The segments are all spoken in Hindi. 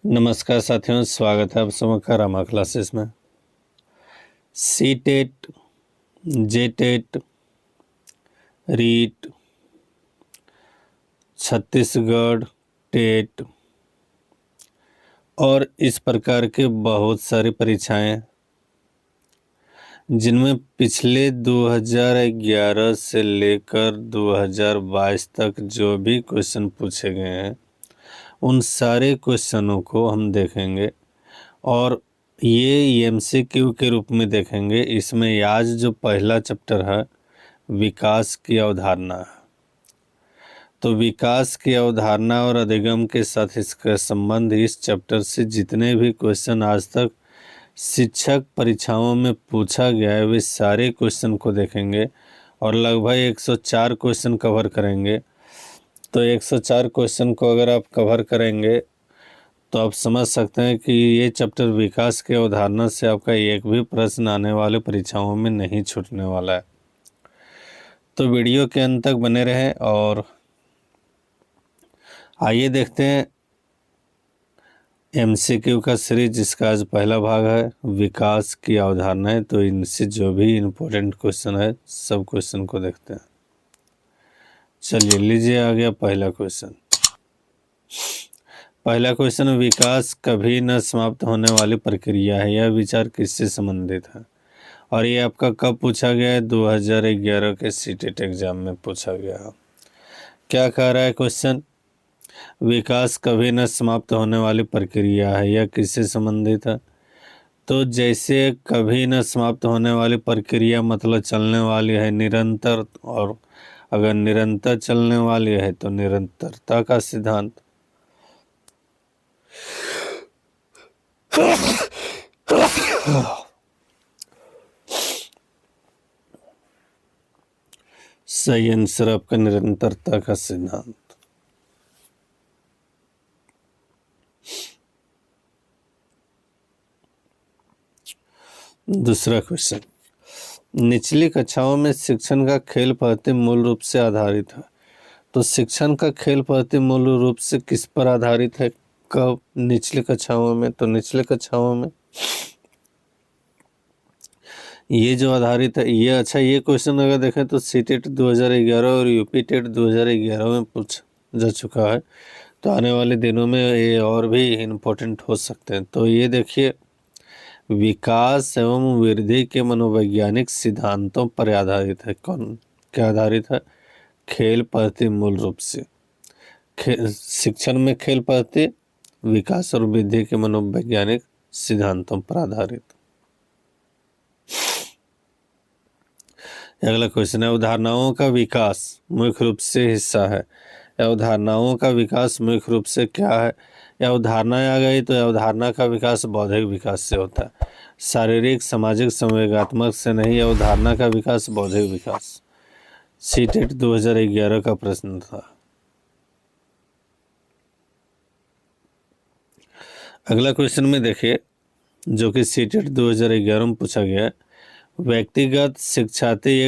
नमस्कार साथियों, स्वागत है आप सबका का रामा क्लासेस में। सी टेट, जे टेट, रीट, छत्तीसगढ़ टेट और इस प्रकार के बहुत सारी परीक्षाएं जिनमें पिछले 2011 से लेकर 2022 तक जो भी क्वेश्चन पूछे गए हैं उन सारे क्वेश्चनों को हम देखेंगे और ये एमसीक्यू के रूप में देखेंगे। इसमें आज जो पहला चैप्टर है विकास की अवधारणा है, तो विकास की अवधारणा और अधिगम के साथ इसका संबंध इस चैप्टर से जितने भी क्वेश्चन आज तक शिक्षक परीक्षाओं में पूछा गया है वे सारे क्वेश्चन को देखेंगे और लगभग 104 क्वेश्चन कवर करेंगे। तो 104 क्वेश्चन को अगर आप कवर करेंगे तो आप समझ सकते हैं कि ये चैप्टर विकास की अवधारणा से आपका एक भी प्रश्न आने वाले परीक्षाओं में नहीं छूटने वाला है। तो वीडियो के अंत तक बने रहें और आइए देखते हैं एमसीक्यू का सीरीज जिसका आज पहला भाग है विकास की अवधारणाएं। तो इनसे जो भी इम्पोर्टेंट क्वेश्चन है सब क्वेश्चन को देखते हैं। चलिए लीजिए, आ गया पहला क्वेश्चन। पहला क्वेश्चन, विकास कभी न समाप्त होने वाली प्रक्रिया है, यह विचार किससे संबंधित है? और ये आपका कब पूछा गया है? 2011 के सीटेट एग्जाम में पूछा गया है। क्या कह रहा है क्वेश्चन? विकास कभी न समाप्त होने वाली प्रक्रिया है, यह किससे संबंधित है? तो जैसे कभी न समाप्त होने वाली प्रक्रिया मतलब चलने वाली है निरंतर, और अगर निरंतर चलने वाली है तो निरंतरता का सिद्धांत। सही आंसर आपका निरंतरता का सिद्धांत। दूसरा क्वेश्चन, निचली कक्षाओं में शिक्षण का खेल पद्धति मूल रूप से आधारित है। तो शिक्षण का खेल पद्धति मूल रूप से किस पर आधारित है? कब? निचली कक्षाओं में। तो निचली कक्षाओं में ये जो आधारित है ये, अच्छा ये क्वेश्चन अगर देखें तो सीटेट 2011 और यूपी टेट 2011 में पूछा जा चुका है। तो आने वाले दिनों में ये और भी इम्पोर्टेंट हो सकते हैं। तो ये देखिए, विकास एवं वृद्धि के मनोवैज्ञानिक सिद्धांतों पर आधारित है। कौन क्या आधारित है? खेल पद्धति मूल रूप से। शिक्षण में खेल पद्धति विकास और वृद्धि के मनोवैज्ञानिक सिद्धांतों पर आधारित। अगला क्वेश्चन है, अवधारणाओं का विकास मुख्य रूप से हिस्सा है। अवधारणाओं का विकास मुख्य रूप से क्या है? या अवधारणाएं आ गई तो अवधारणा का विकास बौद्धिक विकास से होता है, शारीरिक सामाजिक संवेगात्मक से नहीं। अवधारणा का विकास बौद्धिक विकास। सीटेट 2011 का प्रश्न था। अगला क्वेश्चन में देखिए जो कि सीटेट 2011 में पूछा गया है, व्यक्तिगत शिक्षार्थी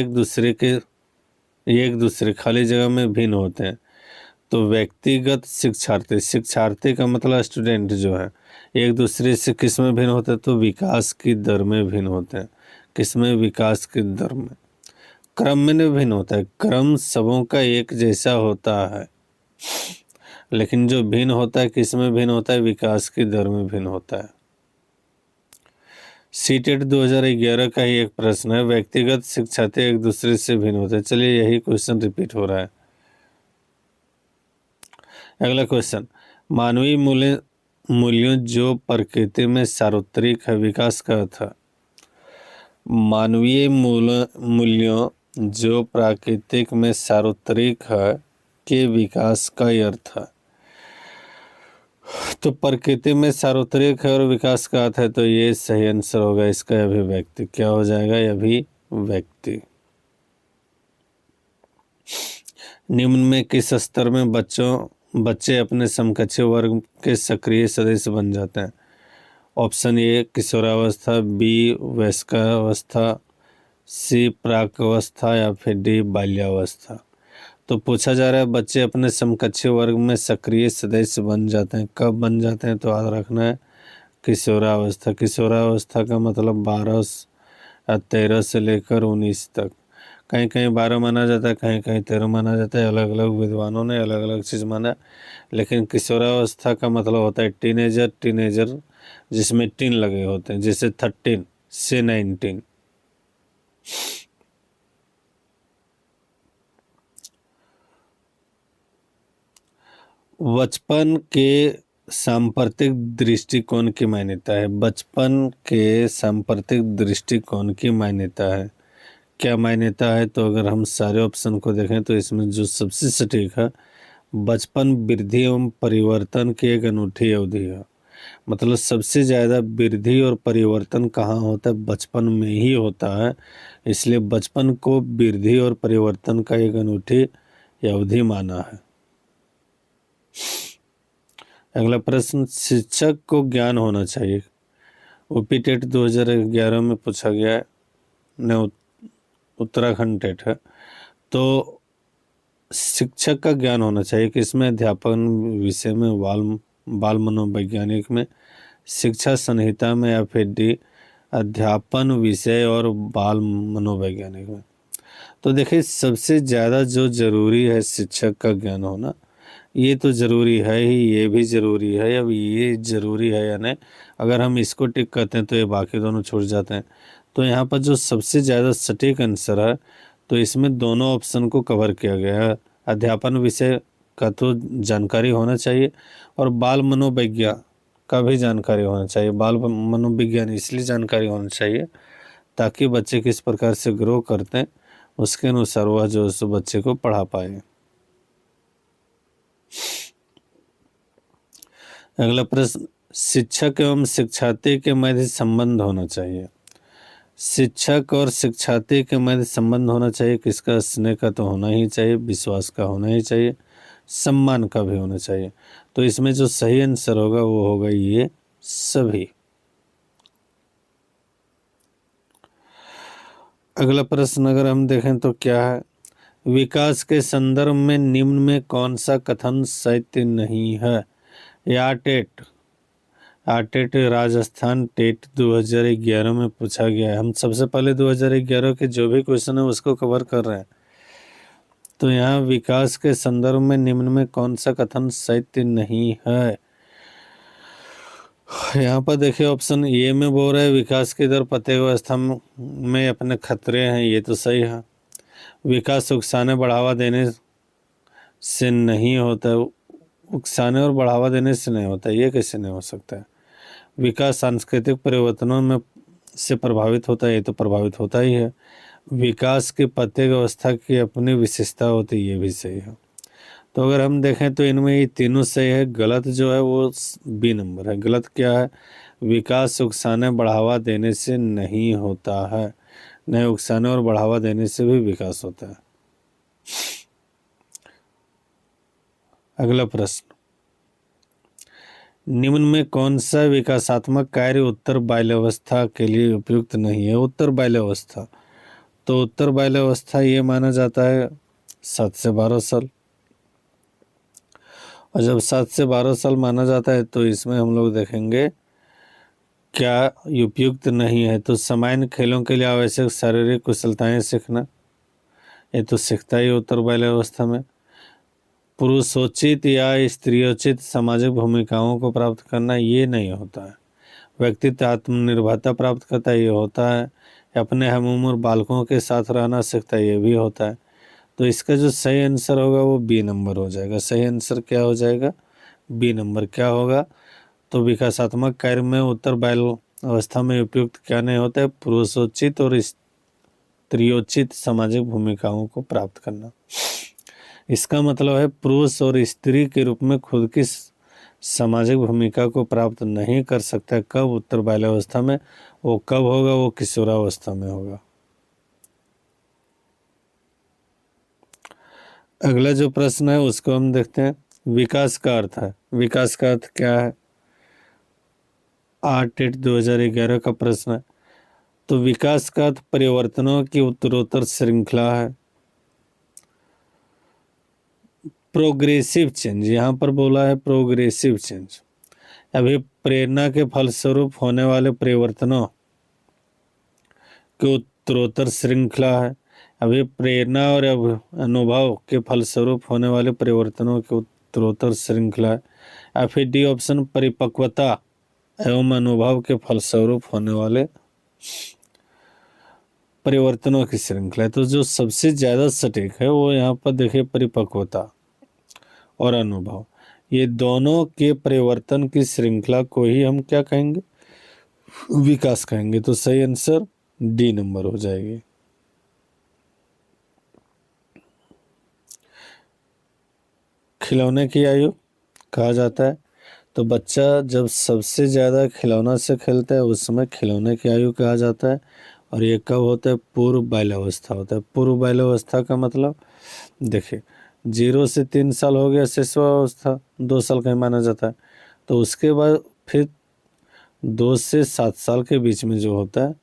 एक दूसरे खाली जगह में भिन्न होते हैं। तो व्यक्तिगत शिक्षार्थी का मतलब स्टूडेंट जो है एक दूसरे से किस में भिन्न होते हैं? तो विकास की दर में भिन्न होते हैं। किस में? विकास की दर में। क्रम में नहीं भिन्न होता है, क्रम सबों का एक जैसा होता है, लेकिन जो भिन्न होता है किस में भिन्न होता है? विकास की दर में भिन्न होता है। सीटेट 2011 का ही एक प्रश्न है, व्यक्तिगत शिक्षार्थी एक दूसरे से भिन्न होते हैं। चलिए यही क्वेश्चन रिपीट हो रहा है। अगला क्वेश्चन, मानवीय मूल्यों जो प्रकृति में सार्वत्रिक है, विकास का अर्थ है। मानवीय मूल्यों जो प्राकृतिक में सार्वत्रिक है के विकास का अर्थ है। तो प्रकृति में सार्वत्रिक है और विकास का अर्थ है, तो ये सही आंसर होगा इसका अभिव्यक्ति। क्या हो जाएगा? अभिव्यक्ति। निम्न में किस स्तर में बच्चे अपने समकक्षीय वर्ग के सक्रिय सदस्य बन जाते हैं? ऑप्शन ए किशोरावस्था, बी वयस्कावस्था, सी प्राकावस्था या फिर डी बाल्यावस्था। तो पूछा जा रहा है बच्चे अपने समकक्षी वर्ग में सक्रिय सदस्य बन जाते हैं, कब बन जाते हैं? तो याद रखना है किशोरावस्था। किशोरावस्था का मतलब 13 से लेकर 19 तक। कहीं कहीं 12 माना जाता है, कहीं कहीं 13 माना जाता है, अलग अलग विद्वानों ने अलग अलग चीज़ माना। लेकिन किशोरावस्था का मतलब होता है टीनेजर, टीनेजर जिसमें टीन लगे होते हैं, जैसे 13 से 19। बचपन के सांप्रतिक दृष्टिकोण की मान्यता है। बचपन के सांप्रतिक दृष्टिकोण की मान्यता है। क्या मान्यता है? तो अगर हम सारे ऑप्शन को देखें तो इसमें जो सबसे सटीक है, बचपन वृद्धि एवं परिवर्तन की एक अनूठी अवधि है। मतलब सबसे ज़्यादा वृद्धि और परिवर्तन कहाँ होता है? बचपन में ही होता है। इसलिए बचपन को वृद्धि और परिवर्तन का एक अनूठी अवधि माना है। अगला प्रश्न, शिक्षक को ज्ञान होना चाहिए। यूपी टेट 2011 में पूछा गया है, ने उत्तराखंड टेट है। तो शिक्षक का ज्ञान होना चाहिए कि इसमें अध्यापन विषय में, बाल मनोवैज्ञानिक में, शिक्षा संहिता में, या फिर डी अध्यापन विषय और बाल मनोवैज्ञानिक में। तो देखिए सबसे ज़्यादा जो ज़रूरी है शिक्षक का ज्ञान होना, ये तो ज़रूरी है ही, ये भी ज़रूरी है। अब ये ज़रूरी है या नहीं, अगर हम इसको टिक करते हैं तो ये बाकी दोनों छूट जाते हैं। तो यहाँ पर जो सबसे ज़्यादा सटीक आंसर है, तो इसमें दोनों ऑप्शन को कवर किया गया है। अध्यापन विषय का तो जानकारी होना चाहिए, और बाल मनोविज्ञान का भी जानकारी होना चाहिए। बाल मनोविज्ञान इसलिए जानकारी होना चाहिए ताकि बच्चे किस प्रकार से ग्रो करते हैं उसके अनुसार वह जो उस बच्चे को पढ़ा पाए। अगला प्रश्न, शिक्षक एवं शिक्षार्थी के मध्य संबंध होना चाहिए। शिक्षक और शिक्षार्थी के मध्य संबंध होना चाहिए किसका? स्नेह का तो होना ही चाहिए, विश्वास का होना ही चाहिए, सम्मान का भी होना चाहिए। तो इसमें जो सही आंसर होगा वो होगा ये सभी। अगला प्रश्न अगर हम देखें तो क्या है, विकास के संदर्भ में निम्न में कौन सा कथन सत्य नहीं है? या टेट राजस्थान टेट 2011 में पूछा गया है। हम सबसे पहले 2011 के जो भी क्वेश्चन है उसको कवर कर रहे हैं। तो यहाँ विकास के संदर्भ में निम्न में कौन सा कथन सत्य नहीं है? यहाँ पर देखिए ऑप्शन ए में बोल रहा है विकास की दर प्रत्येक अवस्था में अपने खतरे हैं, ये तो सही है। विकास उकसाने बढ़ावा देने से नहीं होता, उकसाने और बढ़ावा देने से नहीं होता, ये कैसे नहीं हो सकता है? विकास सांस्कृतिक परिवर्तनों में से प्रभावित होता है, ये तो प्रभावित होता ही है। विकास की प्रत्येक अवस्था की अपनी विशेषता होती है, ये भी सही है। तो अगर हम देखें तो इनमें ये तीनों सही है। गलत जो है वो बी नंबर है। गलत क्या है? विकास उकसाने बढ़ावा देने से नहीं होता है, नहीं उकसाने और बढ़ावा देने से भी विकास होता है। अगला प्रश्न, निम्न में कौन सा विकासात्मक कार्य उत्तर बाल्यावस्था के लिए उपयुक्त नहीं है? उत्तर बाल्यावस्था, तो उत्तर बाल्यावस्था ये माना जाता है 7 से 12 साल। और जब 7 से 12 साल माना जाता है तो इसमें हम लोग देखेंगे क्या उपयुक्त नहीं है। तो सामान्य खेलों के लिए आवश्यक शारीरिक कुशलताएं सीखना, ये तो सीखता ही उत्तर बाल्यावस्था में। पुरुषोचित या स्त्रियोचित सामाजिक भूमिकाओं को प्राप्त करना, ये नहीं होता है। व्यक्तित्व आत्मनिर्भरता प्राप्त करता है, ये होता है। अपने हम उम्र बालकों के साथ रहना सीखता है, ये भी होता है। तो इसका जो सही आंसर होगा वो बी नंबर हो जाएगा। सही आंसर क्या हो जाएगा? B number. क्या होगा? तो विकासात्मक कार्य में उत्तर बाल अवस्था में उपयुक्त क्या नहीं होता है? पुरुषोचित और स्त्रियोचित सामाजिक भूमिकाओं को प्राप्त करना। इसका मतलब है पुरुष और स्त्री के रूप में खुद की सामाजिक भूमिका को प्राप्त नहीं कर सकता। कब? उत्तर बाल्यावस्था में। वो कब होगा? वो किशोरावस्था में होगा। अगला जो प्रश्न है उसको हम देखते हैं। विकास का अर्थ है, विकास का अर्थ क्या है? टेट 2011 का प्रश्न है। तो विकास का अर्थ परिवर्तनों की उत्तरोत्तर श्रृंखला है। प्रोग्रेसिव चेंज, यहाँ पर बोला है प्रोग्रेसिव चेंज। अभी प्रेरणा के फलस्वरूप होने वाले परिवर्तनों की उत्तरोत्तर श्रृंखला है। अभी प्रेरणा और अनुभव के फलस्वरूप होने वाले परिवर्तनों की उत्तरोत्तर श्रृंखला है। या फिर डी ऑप्शन, परिपक्वता एवं अनुभव के फलस्वरूप होने वाले परिवर्तनों की श्रृंखला है। तो जो सबसे ज्यादा सटीक है वो यहाँ पर देखिए परिपक्वता और अनुभव, ये दोनों के परिवर्तन की श्रृंखला को ही हम क्या कहेंगे, विकास कहेंगे। तो सही आंसर डी नंबर हो जाएगी। खिलौने की आयु कहा जाता है, तो बच्चा जब सबसे ज़्यादा खिलौना से खेलता है उस समय खिलौने की आयु कहा जाता है। और ये कब होता है, पूर्व बाल्यावस्था होता है। पूर्व बाल्यावस्था का मतलब देखिए 0 से 3 साल हो गया शिशुअवस्था, 2 साल का ही माना जाता है। तो उसके बाद फिर 2 से 7 साल के बीच में जो होता है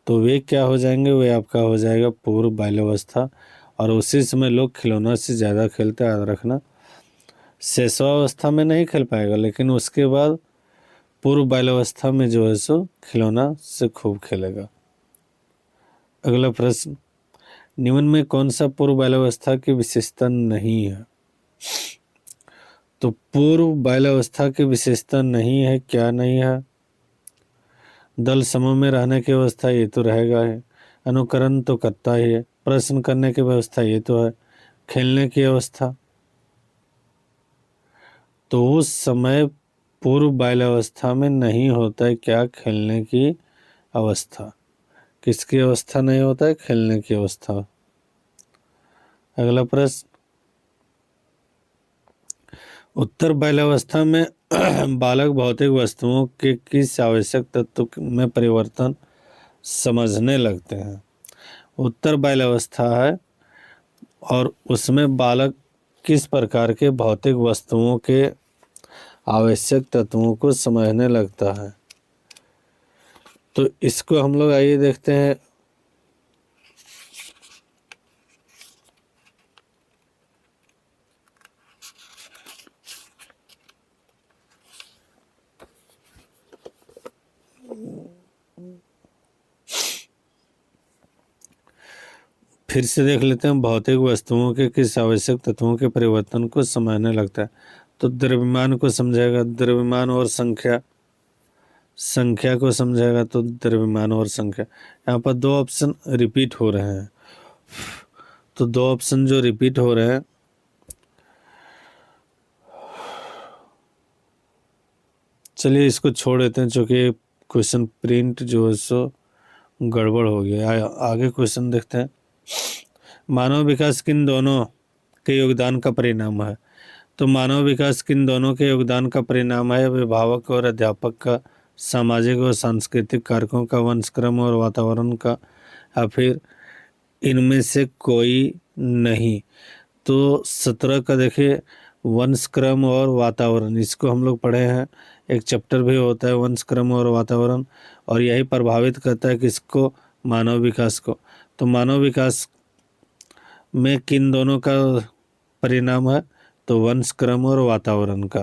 तो वे क्या हो जाएंगे, वे आपका हो जाएगा पूर्व बाल्यावस्था। और उसी समय लोग खिलौना से ज़्यादा खेलते हैं, याद रखना। शैशवावस्था में नहीं खेल पाएगा, लेकिन उसके बाद पूर्व बाल्यावस्था में जो है सो खिलौना से खूब खेलेगा। अगला प्रश्न, निम्न में कौन सा पूर्व बाल्यावस्था की विशेषता नहीं है? तो पूर्व बाल्यावस्था की विशेषता नहीं है, क्या नहीं है? दल समूह में रहने की व्यवस्था, ये तो रहेगा है। अनुकरण तो करता ही है। प्रश्न करने की व्यवस्था, ये तो है। खेलने की अवस्था, तो उस समय पूर्व बाल्यावस्था में नहीं होता है क्या, खेलने की अवस्था। किसकी अवस्था नहीं होता है, खेलने की अवस्था। अगला प्रश्न, उत्तर बाल्यावस्था में बालक भौतिक वस्तुओं के किस आवश्यक तत्व में परिवर्तन समझने लगते हैं? उत्तर बाल्यावस्था है और उसमें बालक किस प्रकार के भौतिक वस्तुओं के आवश्यक तत्वों को समझने लगता है? तो इसको हम लोग आइए देखते हैं। फिर से देख लेते हैं, भौतिक वस्तुओं के किस आवश्यक तत्वों के परिवर्तन को समझने लगता है? तो द्रव्यमान को समझेगा, द्रव्यमान और संख्या, संख्या को समझेगा तो द्रव्यमान और संख्या। यहाँ पर 2 ऑप्शन रिपीट हो रहे हैं, तो 2 ऑप्शन जो रिपीट हो रहे हैं, चलिए इसको छोड़ देते हैं, चूंकि क्वेश्चन प्रिंट जो है सो गड़बड़ हो गया। आगे क्वेश्चन देखते हैं। मानव विकास किन दोनों के योगदान का परिणाम है? तो मानव विकास किन दोनों के योगदान का परिणाम है? अभिभावक और अध्यापक का, सामाजिक और सांस्कृतिक कारकों का, वंशक्रम और वातावरण का, या फिर इनमें से कोई नहीं? तो 17 का देखिए वंशक्रम और वातावरण, इसको हम लोग पढ़े हैं, एक चैप्टर भी होता है वंशक्रम और वातावरण, और यही प्रभावित करता है किसको, मानव विकास को। तो मानव विकास में किन दोनों का परिणाम है? तो वंशक्रम और वातावरण का।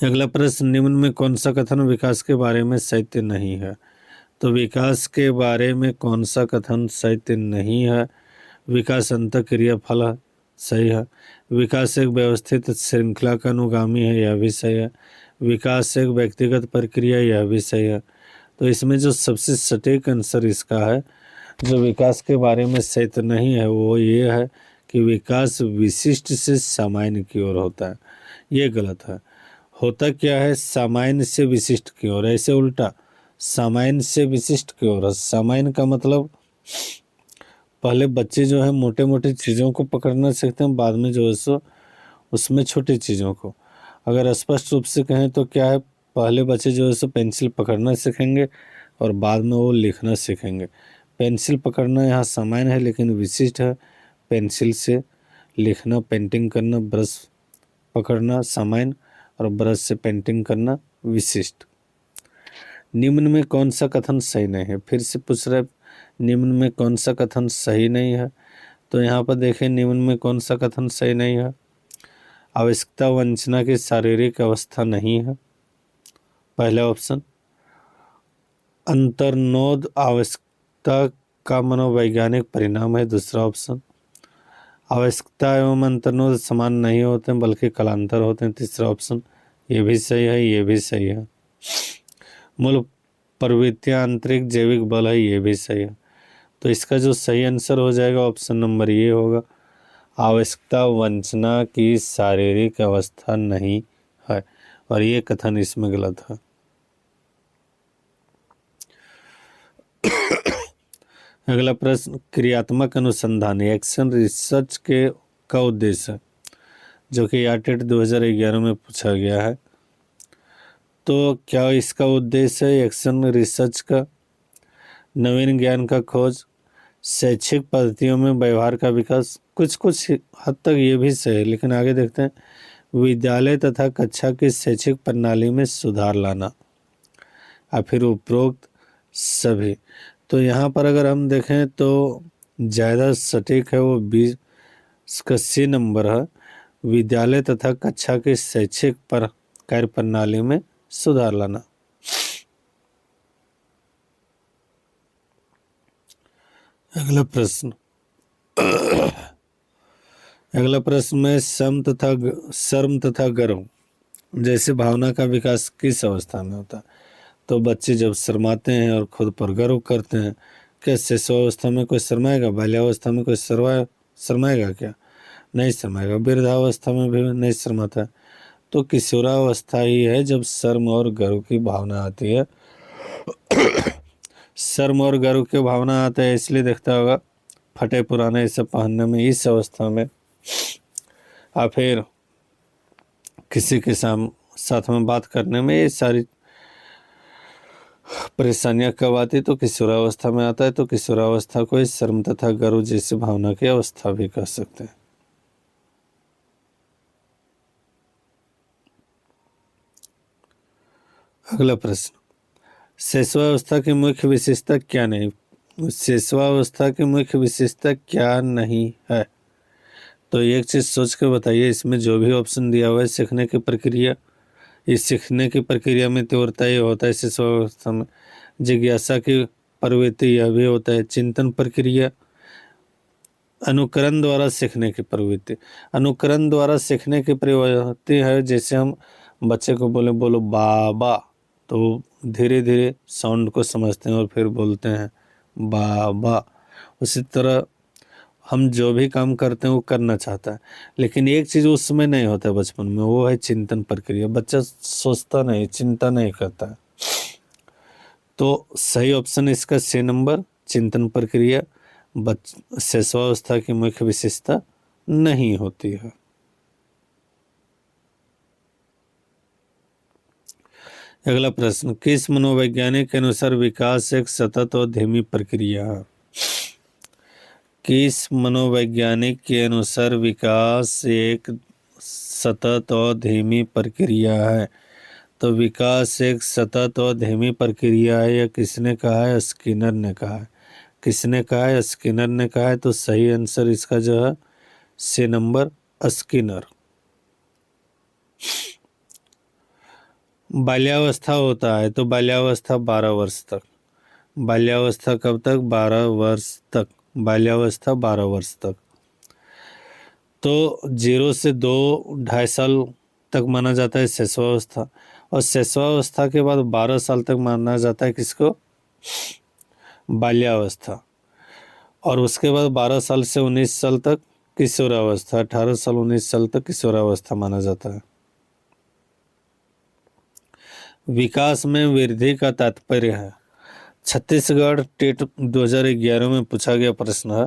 अगला प्रश्न, निम्न में कौन सा कथन विकास के बारे में सत्य नहीं है? तो विकास के बारे में कौन सा कथन सत्य नहीं है? विकास अंतःक्रिया फल है, सही है। विकास एक व्यवस्थित श्रृंखला का अनुगामी है, यह भी सही है। विकास एक व्यक्तिगत प्रक्रिया, यह भी सही है। तो इसमें जो सबसे सटीक आंसर इसका है, जो विकास के बारे में सत्य नहीं है, वो ये है कि विकास विशिष्ट से सामान्य की ओर होता है। ये गलत है। होता क्या है, सामान्य से विशिष्ट की ओर, ऐसे उल्टा सामान्य से विशिष्ट की ओर है। सामान्य का मतलब पहले बच्चे जो है मोटे मोटे चीज़ों को पकड़ना सीखते हैं, बाद में जो है सो उसमें छोटी चीज़ों को। अगर स्पष्ट रूप से कहें तो क्या है, पहले बच्चे जो है सो पेंसिल पकड़ना सीखेंगे और बाद में वो लिखना सीखेंगे। पेंसिल पकड़ना यहाँ सामान्य है, लेकिन विशिष्ट है पेंसिल से लिखना, पेंटिंग करना, ब्रश पकड़ना सामान्य और ब्रश से पेंटिंग करना विशिष्ट। निम्न में कौन सा कथन सही नहीं है? फिर से पूछ रहे, निम्न में कौन सा कथन सही नहीं है? तो यहाँ पर देखें निम्न में कौन सा कथन सही नहीं है। आवश्यकता वंचना की शारीरिक अवस्था नहीं है, पहला ऑप्शन। अंतर्नोद आवश्यकता का मनोवैज्ञानिक परिणाम है, दूसरा ऑप्शन। आवश्यकता एवं अंतर्नोद समान नहीं होते हैं बल्कि कालांतर होते हैं, तीसरा ऑप्शन। ये भी सही है, ये भी सही है। मूल प्रवृत्तियां आंतरिक जैविक बल है, ये भी सही है। तो इसका जो सही आंसर हो जाएगा ऑप्शन नंबर ये होगा, आवश्यकता वंचना की शारीरिक अवस्था नहीं है, और ये कथन इसमें गलत है। अगला प्रश्न, क्रियात्मक अनुसंधान एक्शन रिसर्च के का उद्देश्य है, जो कि ATET 2011 में पूछा गया है। तो क्या इसका उद्देश्य है एक्शन रिसर्च का? नवीन ज्ञान का खोज, शैक्षिक पद्धतियों में व्यवहार का विकास, कुछ कुछ हद तक ये भी सही है, लेकिन आगे देखते हैं। विद्यालय तथा कक्षा की शैक्षिक प्रणाली में सुधार लाना, या फिर उपरोक्त सभी। तो यहाँ पर अगर हम देखें तो ज़्यादा सटीक है वो 20 का C नंबर है, विद्यालय तथा कक्षा की शैक्षिक कार्य प्रणाली में सुधार लाना। अगला प्रश्न में शर्म तथा गर्व जैसे भावना का विकास किस अवस्था में होता है? तो बच्चे जब शर्माते हैं और खुद पर गर्व करते हैं। क्या शिशुअवस्था में कोई शर्माएगा? बाल्यावस्था में कोई शर्माएगा क्या? नहीं शर्माएगा। वृद्धावस्था में भी नहीं शर्माता। तो किशोरावस्था ही है जब शर्म और गर्व की भावना आती है। शर्म और गर्व की भावना आता है इसलिए देखता होगा फटे पुराने सब पहनने में, इस अवस्था में, या फिर किसी के साथ में बात करने में, ये सारी परेशानियां कब आती? तो किशोरावस्था में आता है। तो किशोरावस्था को शर्म तथा गर्व जैसी भावना की अवस्था भी कह सकते हैं। अगला प्रश्न, शैशवावस्था की मुख्य विशेषता क्या नहीं? शैशवावस्था की मुख्य विशेषता क्या नहीं है? तो एक चीज सोच के बताइए, इसमें जो भी ऑप्शन दिया हुआ है सीखने की प्रक्रिया, इस सीखने की प्रक्रिया में तीव्रता ये होता है शैशवावस्था में। जिज्ञासा की प्रवृत्ति यह भी होता है। चिंतन प्रक्रिया, अनुकरण द्वारा सीखने की प्रवृत्ति, अनुकरण द्वारा सीखने की प्रवृत्ति है। जैसे हम बच्चे को बोलो बाबा, तो धीरे धीरे साउंड को समझते हैं और फिर बोलते हैं बाबा। उसी तरह हम जो भी काम करते हैं वो करना चाहता है, लेकिन एक चीज़ उसमें नहीं होता है बचपन में, वो है चिंतन प्रक्रिया। बच्चा सोचता नहीं, चिंता नहीं करता है। तो सही ऑप्शन इसका C नंबर, चिंतन प्रक्रिया शैशवावस्था की मुख्य विशेषता नहीं होती है। अगला प्रश्न, किस मनोवैज्ञानिक के अनुसार विकास एक सतत और धीमी प्रक्रिया है? किस मनोवैज्ञानिक के अनुसार विकास एक सतत और धीमी प्रक्रिया है? तो विकास एक सतत और धीमी प्रक्रिया है, यह किसने कहा है? स्किनर ने कहा है। किसने कहा है? स्किनर ने कहा है। तो सही आंसर इसका जो है C नंबर, स्किनर। बाल्यावस्था होता है, तो बाल्यावस्था 12 वर्ष तक। बाल्यावस्था कब तक? 12 वर्ष तक। बाल्यावस्था 12 वर्ष तक। तो 0 से 2-2.5 साल तक माना जाता है शैशवावस्था, और शैशवावस्था के बाद 12 साल तक माना जाता है किसको? बाल्यावस्था। और उसके बाद 12 साल से 19 साल तक किशोरावस्था, 18 साल 19 साल तक किशोरावस्था माना जाता है। विकास में वृद्धि का तात्पर्य है, छत्तीसगढ़ टेट 2011 में पूछा गया प्रश्न है।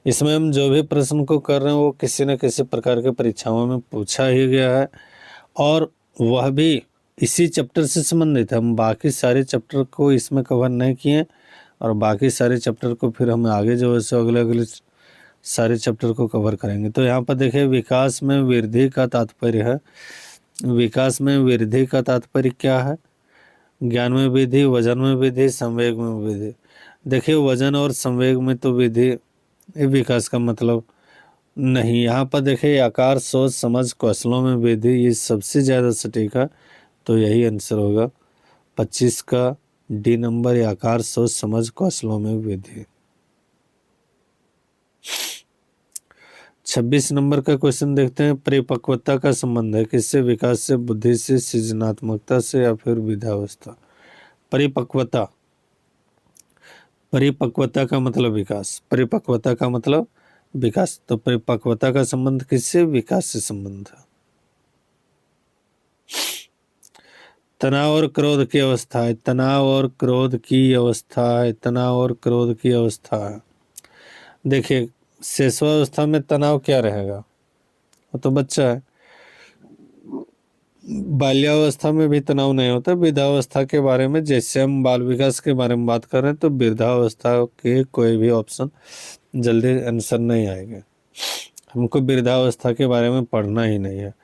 इसमें हम जो भी प्रश्न को कर रहे हैं वो किसी न किसी प्रकार के परीक्षाओं में पूछा ही गया है, और वह भी इसी चैप्टर से संबंधित है। हम बाकी सारे चैप्टर को इसमें कवर नहीं किए, और बाकी सारे चैप्टर को फिर हम आगे जो है सो अगले सारे चैप्टर को कवर करेंगे। तो यहाँ पर देखिए, विकास में वृद्धि का तात्पर्य है। विकास में वृद्धि का तात्पर्य क्या है? ज्ञान में वृद्धि, वजन में वृद्धि, संवेग में वृद्धि। देखिए वजन और संवेग में तो विधि विकास का मतलब नहीं। यहाँ पर देखिए आकार, सोच, समझ, कौशलों में वृद्धि, ये सबसे ज़्यादा सटीक है, तो यही आंसर होगा 25 का डी नंबर, आकार, सोच, समझ, कौशलों में वृद्धि। 26 नंबर का क्वेश्चन देखते हैं। परिपक्वता का संबंध है किससे? विकास से, बुद्धि से, सृजनात्मकता से, या फिर वृद्धावस्था। परिपक्वता, परिपक्वता का मतलब विकास, परिपक्वता का मतलब विकास, तो परिपक्वता का संबंध किससे? विकास से संबंध है। तनाव और क्रोध की अवस्था है, तनाव और क्रोध की अवस्था है, तनाव और क्रोध की अवस्था है। देखिए शेषवावस्था में तनाव क्या रहेगा? वो तो बच्चा है। बाल्यावस्था में भी तनाव नहीं होता। वृद्धावस्था के बारे में, जैसे हम बाल विकास के बारे में बात कर रहे हैं, तो वृद्धावस्था के कोई भी ऑप्शन जल्दी आंसर नहीं आएगा। हमको वृद्धावस्था के बारे में पढ़ना ही नहीं है।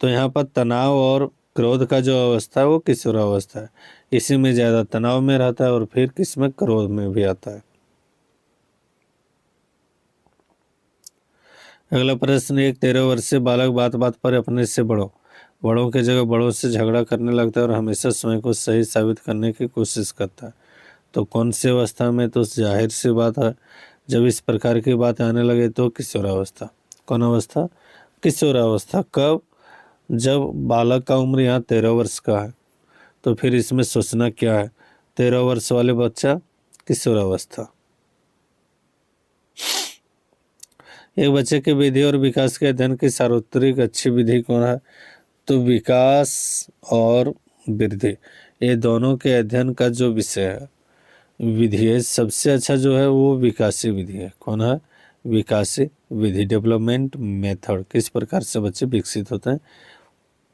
तो यहाँ पर तनाव और क्रोध का जो अवस्था है वो किशोरावस्था है। इसी में ज़्यादा तनाव में रहता है और फिर किस में? क्रोध में भी आता है। अगला प्रश्न, एक 13 वर्षीय बालक बात बात पर अपने से बड़ों की जगह बड़ों से झगड़ा करने लगता है और हमेशा स्वयं को सही साबित करने की कोशिश करता है। तो कौन सी अवस्था में? तो जाहिर सी बात है, जब इस प्रकार की बात आने लगे तो किशोरावस्था। कौन अवस्था? किशोरावस्था। कब? जब बालक का उम्र यहाँ 13 वर्ष का है। तो फिर इसमें सोचना क्या है? 13 वर्ष वाले बच्चा, किशोरावस्था। एक बच्चे के वृद्धि और विकास के अध्ययन की सार्वत्रिक अच्छी विधि कौन है? तो विकास और वृद्धि, ये दोनों के अध्ययन का जो विषय है, विधि है, सबसे अच्छा जो है वो विकासी विधि है। कौन है? विकासी विधि, डेवलपमेंट मेथड, किस प्रकार से बच्चे विकसित होते हैं,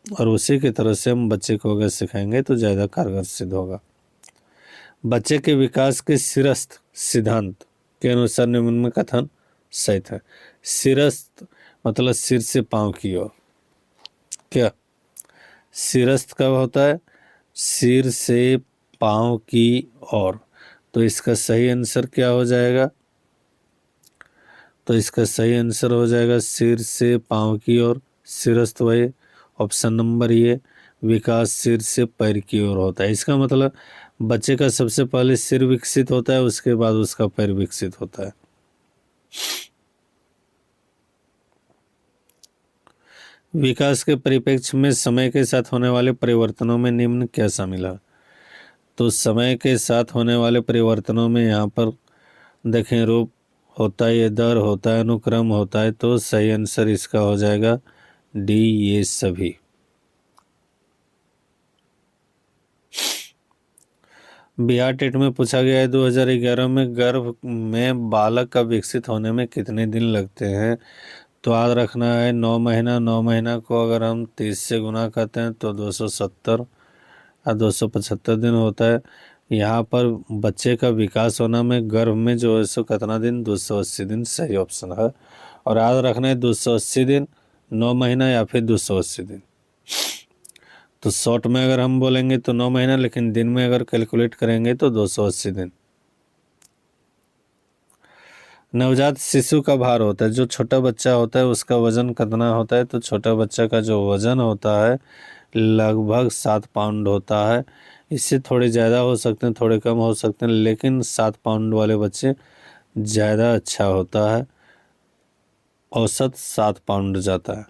और उसी की तरह से हम बच्चे को अगर सिखाएंगे तो ज़्यादा कारगर सिद्ध होगा। बच्चे के विकास के सिरस्थ सिद्धांत के अनुसार निम्न में कथन सही है। सिरस्थ मतलब सिर से पांव की ओर। क्या सिरस्थ कब होता है? सिर से पांव की ओर। तो इसका सही आंसर क्या हो जाएगा? तो इसका सही आंसर हो जाएगा सिर से पांव की ओर, सिरस्थ वही ऑप्शन नंबर ये। विकास सिर से पैर की ओर होता है। इसका मतलब बच्चे का सबसे पहले सिर विकसित होता है, उसके बाद उसका पैर विकसित होता है। विकास के परिप्रेक्ष्य में समय के साथ होने वाले परिवर्तनों में निम्न क्या शामिल है? तो समय के साथ होने वाले परिवर्तनों में यहाँ पर देखें, रूप होता है, ये दर होता है, अनुक्रम होता है, तो सही आंसर इसका हो जाएगा डी, ये सभी। बिहार टेट में पूछा गया है 2011 में गर्भ में बालक का विकसित होने में कितने दिन लगते हैं? तो याद रखना है 9 महीना, 9 महीना को अगर हम 30 से गुना करते हैं तो 270 या 275 दिन होता है। यहाँ पर बच्चे का विकास होना में गर्भ में जो है सो कितना दिन? 280 दिन सही ऑप्शन है। और याद रखना है 280 दिन, 9 महीना या फिर 280 दिन। तो शॉर्ट में अगर हम बोलेंगे तो 9 महीना, लेकिन दिन में अगर कैलकुलेट करेंगे तो 280 दिन। नवजात शिशु का भार होता है, जो छोटा बच्चा होता है उसका वजन कितना होता है? तो छोटा बच्चा का जो वजन होता है लगभग 7 पाउंड होता है। इससे थोड़े ज़्यादा हो सकते हैं, थोड़े कम हो सकते हैं, लेकिन 7 पाउंड वाले बच्चे ज़्यादा अच्छा होता है। औसत 7 पाउंड जाता है।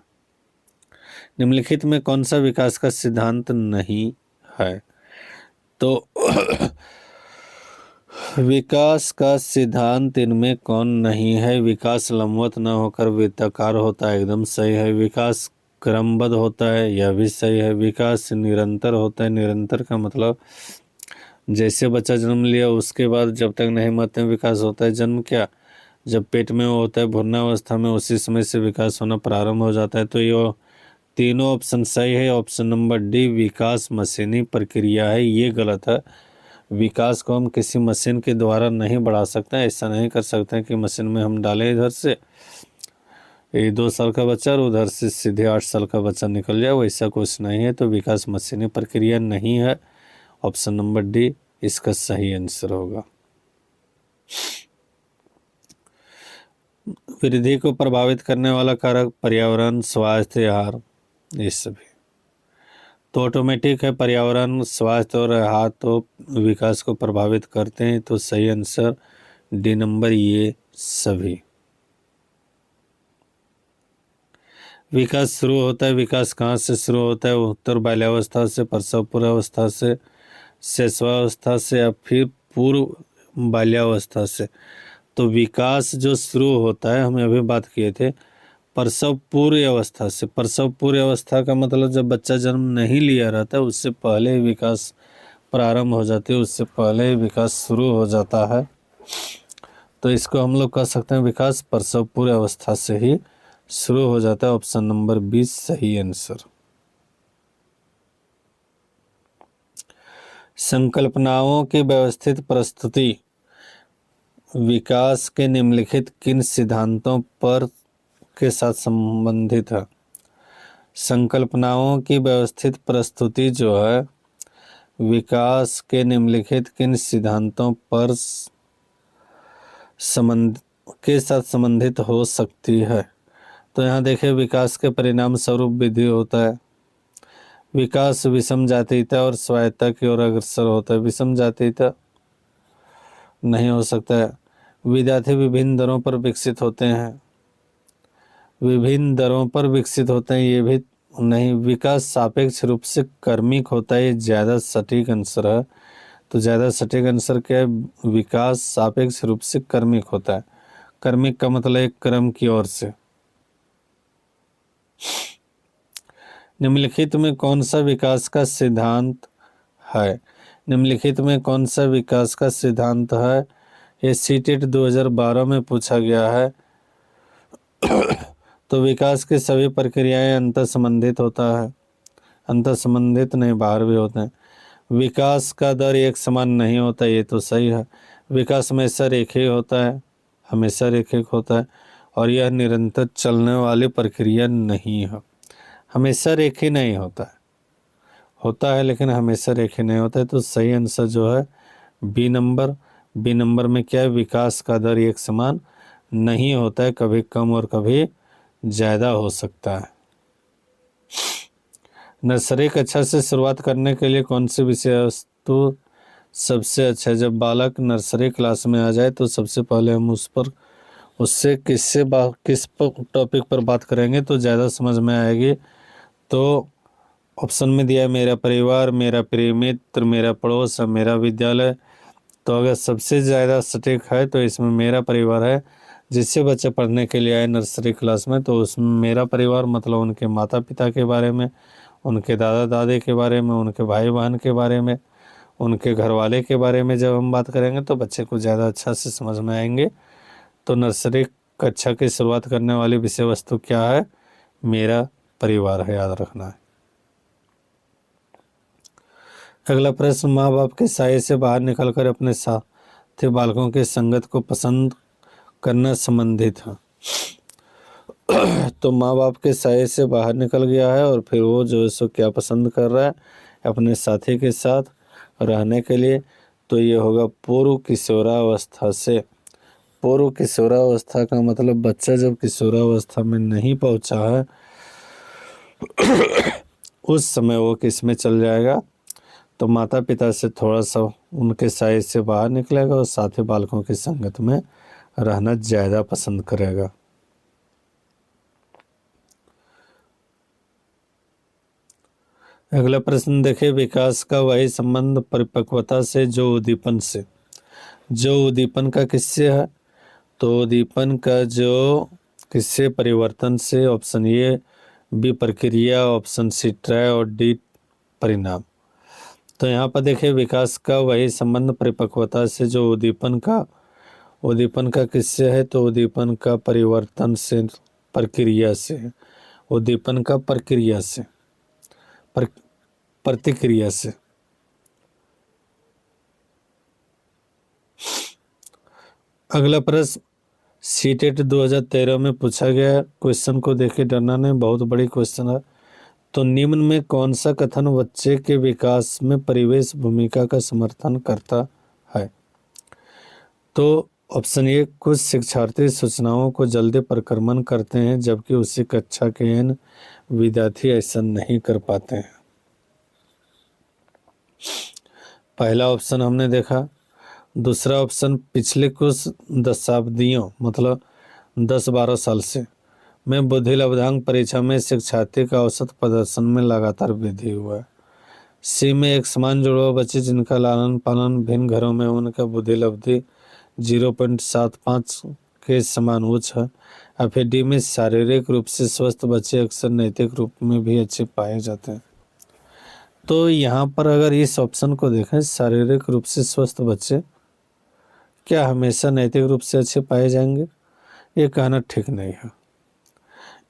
निम्नलिखित में कौन सा विकास का सिद्धांत नहीं है? तो विकास का सिद्धांत इनमें कौन नहीं है? विकास लंबवत न होकर वृत्ताकार होता है, एकदम सही है। विकास क्रमबद्ध होता है, यह भी सही है। विकास निरंतर होता है, निरंतर का मतलब जैसे बच्चा जन्म लिया उसके बाद जब तक नहीं मरते विकास होता है। जन्म क्या? जब पेट में वो होता है भ्रूणावस्था में, उसी समय से विकास होना प्रारंभ हो जाता है। तो ये तीनों ऑप्शन सही है। ऑप्शन नंबर डी, विकास मशीनी प्रक्रिया है, ये गलत है। विकास को हम किसी मशीन के द्वारा नहीं बढ़ा सकते हैं। ऐसा नहीं कर सकते हैं कि मशीन में हम डालें इधर से ये 2 साल का बच्चा और उधर से सीधे 8 साल का बच्चा निकल जाए, वैसा कुछ नहीं है। तो विकास मशीनी प्रक्रिया नहीं है। ऑप्शन नंबर डी इसका सही आंसर होगा। वृद्धि को प्रभावित करने वाला कारक पर्यावरण, स्वास्थ्य, आहार, ये सभी तो ऑटोमेटिक है। पर्यावरण, स्वास्थ्य और आहार तो विकास को प्रभावित करते हैं, तो सही आंसर डी नंबर, ये सभी। विकास शुरू होता है, विकास कहाँ से शुरू होता है? उत्तर बाल्यावस्था से, प्रसव पूर्वावस्था से, शैशवावस्था से, या फिर पूर्व बाल्यावस्था से। तो विकास जो शुरू होता है, हम अभी बात किए थे प्रसव पूर्व अवस्था से। प्रसव पूर्व अवस्था का मतलब जब बच्चा जन्म नहीं लिया रहता है, उससे पहले ही विकास प्रारंभ हो जाती है, उससे पहले ही विकास शुरू हो जाता है। तो इसको हम लोग कह सकते हैं विकास प्रसव पूर्व अवस्था से ही शुरू हो जाता है। ऑप्शन नंबर 20 सही आंसर। संकल्पनाओं की व्यवस्थित प्रस्तुति विकास के निम्नलिखित किन सिद्धांतों पर के साथ संबंधित है? संकल्पनाओं की व्यवस्थित प्रस्तुति जो है विकास के निम्नलिखित किन सिद्धांतों पर के साथ संबंधित हो सकती है? तो यहाँ देखिए, विकास के परिणाम स्वरूप वृद्धि होता है। विकास विषम जातीयता और स्वायत्तता की ओर अग्रसर होता है। विषम जातीयता नहीं हो सकता है। विद्यार्थी विभिन्न दरों पर विकसित होते हैं। विभिन्न दरों पर विकसित होते हैं, ये भी नहीं। विकास सापेक्ष रूप से क्रमिक होता है, ये ज़्यादा सटीक आंसर है। तो ज़्यादा सटीक आंसर क्या है? विकास सापेक्ष रूप से क्रमिक होता है। क्रमिक का मतलब एक क्रम की ओर से। निम्नलिखित में कौन सा विकास का सिद्धांत है? निम्नलिखित में कौन सा विकास का सिद्धांत है? ये सीटेट 2012 में पूछा गया है। तो विकास की सभी प्रक्रियाएं अंतर संबंधित होता है। अंतर संबंधित नहीं, बाहर भी होते हैं। विकास का दर एक समान नहीं होता, ये तो सही है। विकास हमेशा रेखीय होता है, हमेशा रेखिक होता है, और यह निरंतर चलने वाली प्रक्रिया नहीं है। हमेशा रेखीय नहीं होता है, होता है लेकिन हमेशा रेखीय नहीं होता है। तो सही आंसर जो है बी नंबर। बी नंबर में क्या है? विकास का दर एक समान नहीं होता है, कभी कम और कभी ज़्यादा हो सकता है। नर्सरी कक्षा से शुरुआत करने के लिए कौन सी विषय वस्तु सबसे अच्छा है? जब बालक नर्सरी क्लास में आ जाए तो सबसे पहले हम उससे किस टॉपिक पर बात करेंगे तो ज़्यादा समझ में आएगी। तो ऑप्शन में दिया है मेरा परिवार, मेरा प्रिय मित्र, मेरा पड़ोस और मेरा विद्यालय। तो अगर सबसे ज़्यादा सटीक है तो इसमें मेरा परिवार है। जिससे बच्चे पढ़ने के लिए आए नर्सरी क्लास में, तो उसमें मेरा परिवार मतलब उनके माता पिता के बारे में, उनके दादा दादी के बारे में, उनके भाई बहन के बारे में, उनके घर वाले के बारे में जब हम बात करेंगे तो बच्चे को ज़्यादा अच्छा से समझ में आएंगे। तो नर्सरी कक्षा की शुरुआत करने वाली विषय वस्तु क्या है? मेरा परिवार है, याद रखना है। अगला प्रश्न, माँ बाप के साये से बाहर निकलकर अपने साथी बालकों के संगत को पसंद करना संबंधित है। तो माँ बाप के साये से बाहर निकल गया है और फिर वो जो है सो क्या पसंद कर रहा है? अपने साथी के साथ रहने के लिए। तो ये होगा पूर्व किशोरावस्था से। पूर्व किशोरावस्था का मतलब बच्चा जब किशोरावस्था में नहीं पहुंचा है उस समय वो किस में चल जाएगा? तो माता पिता से थोड़ा सा उनके साये से बाहर निकलेगा और साथी बालकों की संगत में रहना ज़्यादा पसंद करेगा। अगला प्रश्न देखिए, विकास का वही संबंध परिपक्वता से जो उद्दीपन से। जो उद्दीपन का किससे है? तो उद्दीपन का जो किससे? परिवर्तन से। Option A. बी प्रक्रिया, ऑप्शन सी ट्राय और डी परिणाम। तो यहाँ पर देखिए, विकास का वही संबंध परिपक्वता से जो उद्दीपन का किससे है? तो उद्दीपन का परिवर्तन से, प्रक्रिया से। उद्दीपन का प्रक्रिया से, प्रतिक्रिया से। अगला प्रश्न सीटेट 2013 में पूछा गया क्वेश्चन को देखिए, डरना नहीं, बहुत बड़ी क्वेश्चन है। तो निम्न में कौन सा कथन बच्चे के विकास में परिवेश भूमिका का समर्थन करता है? तो ऑप्शन ए, कुछ शिक्षार्थी सूचनाओं को जल्दी प्रक्रमण करते हैं जबकि उसी कक्षा के अन्य विद्यार्थी ऐसा नहीं कर पाते हैं। पहला ऑप्शन हमने देखा। दूसरा ऑप्शन, पिछले कुछ दशाब्दियों मतलब 10-12 साल से में बुद्धि लब्धांक परीक्षा में शिक्षार्थी का औसत प्रदर्शन में लगातार वृद्धि हुआ है। सी में, एक समान जुड़वा बच्चे जिनका लालन पालन भिन्न घरों में उनका बुद्धि लब्धि 0.75 के समान उच्च है। या फिर डी में, शारीरिक रूप से स्वस्थ बच्चे अक्सर नैतिक रूप में भी अच्छे पाए जाते हैं। तो यहाँ पर अगर इस ऑप्शन को देखें, शारीरिक रूप से स्वस्थ बच्चे क्या हमेशा नैतिक रूप से अच्छे पाए जाएंगे, ये कहना ठीक नहीं है।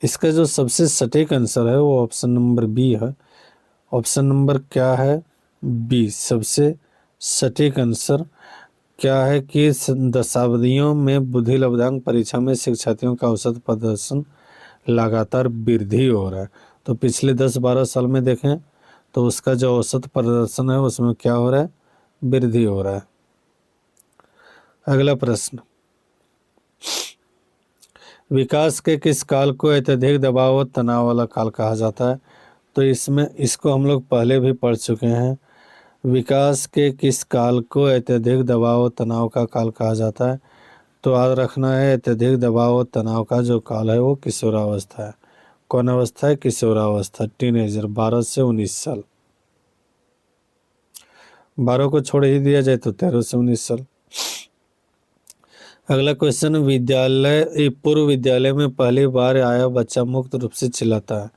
इसका जो सबसे सटीक आंसर है वो ऑप्शन नंबर बी है। ऑप्शन नंबर क्या है, बी सबसे सटीक आंसर क्या है कि दशाब्दियों में बुद्धि लब्धांक परीक्षा में शिक्षार्थियों का औसत प्रदर्शन लगातार वृद्धि हो रहा है। तो पिछले 10-12 साल में देखें तो उसका जो औसत प्रदर्शन है उसमें क्या हो रहा है, वृद्धि हो रहा है। अगला प्रश्न, विकास के किस काल को अत्यधिक दबाव और तनाव वाला काल कहा जाता है। तो इसको हम लोग पहले भी पढ़ चुके हैं। विकास के किस काल को अत्यधिक दबाव और तनाव का काल कहा जाता है। तो याद रखना है, अत्यधिक दबाव और तनाव का जो काल है वो किशोरावस्था है। कौन अवस्था है, किशोरावस्था, टीनेजर, 12 से 19 साल। 12 को छोड़ ही दिया जाए तो 13 से 19 साल। अगला क्वेश्चन, पूर्व विद्यालय में पहली बार आया बच्चा मुक्त रूप से चिल्लाता है।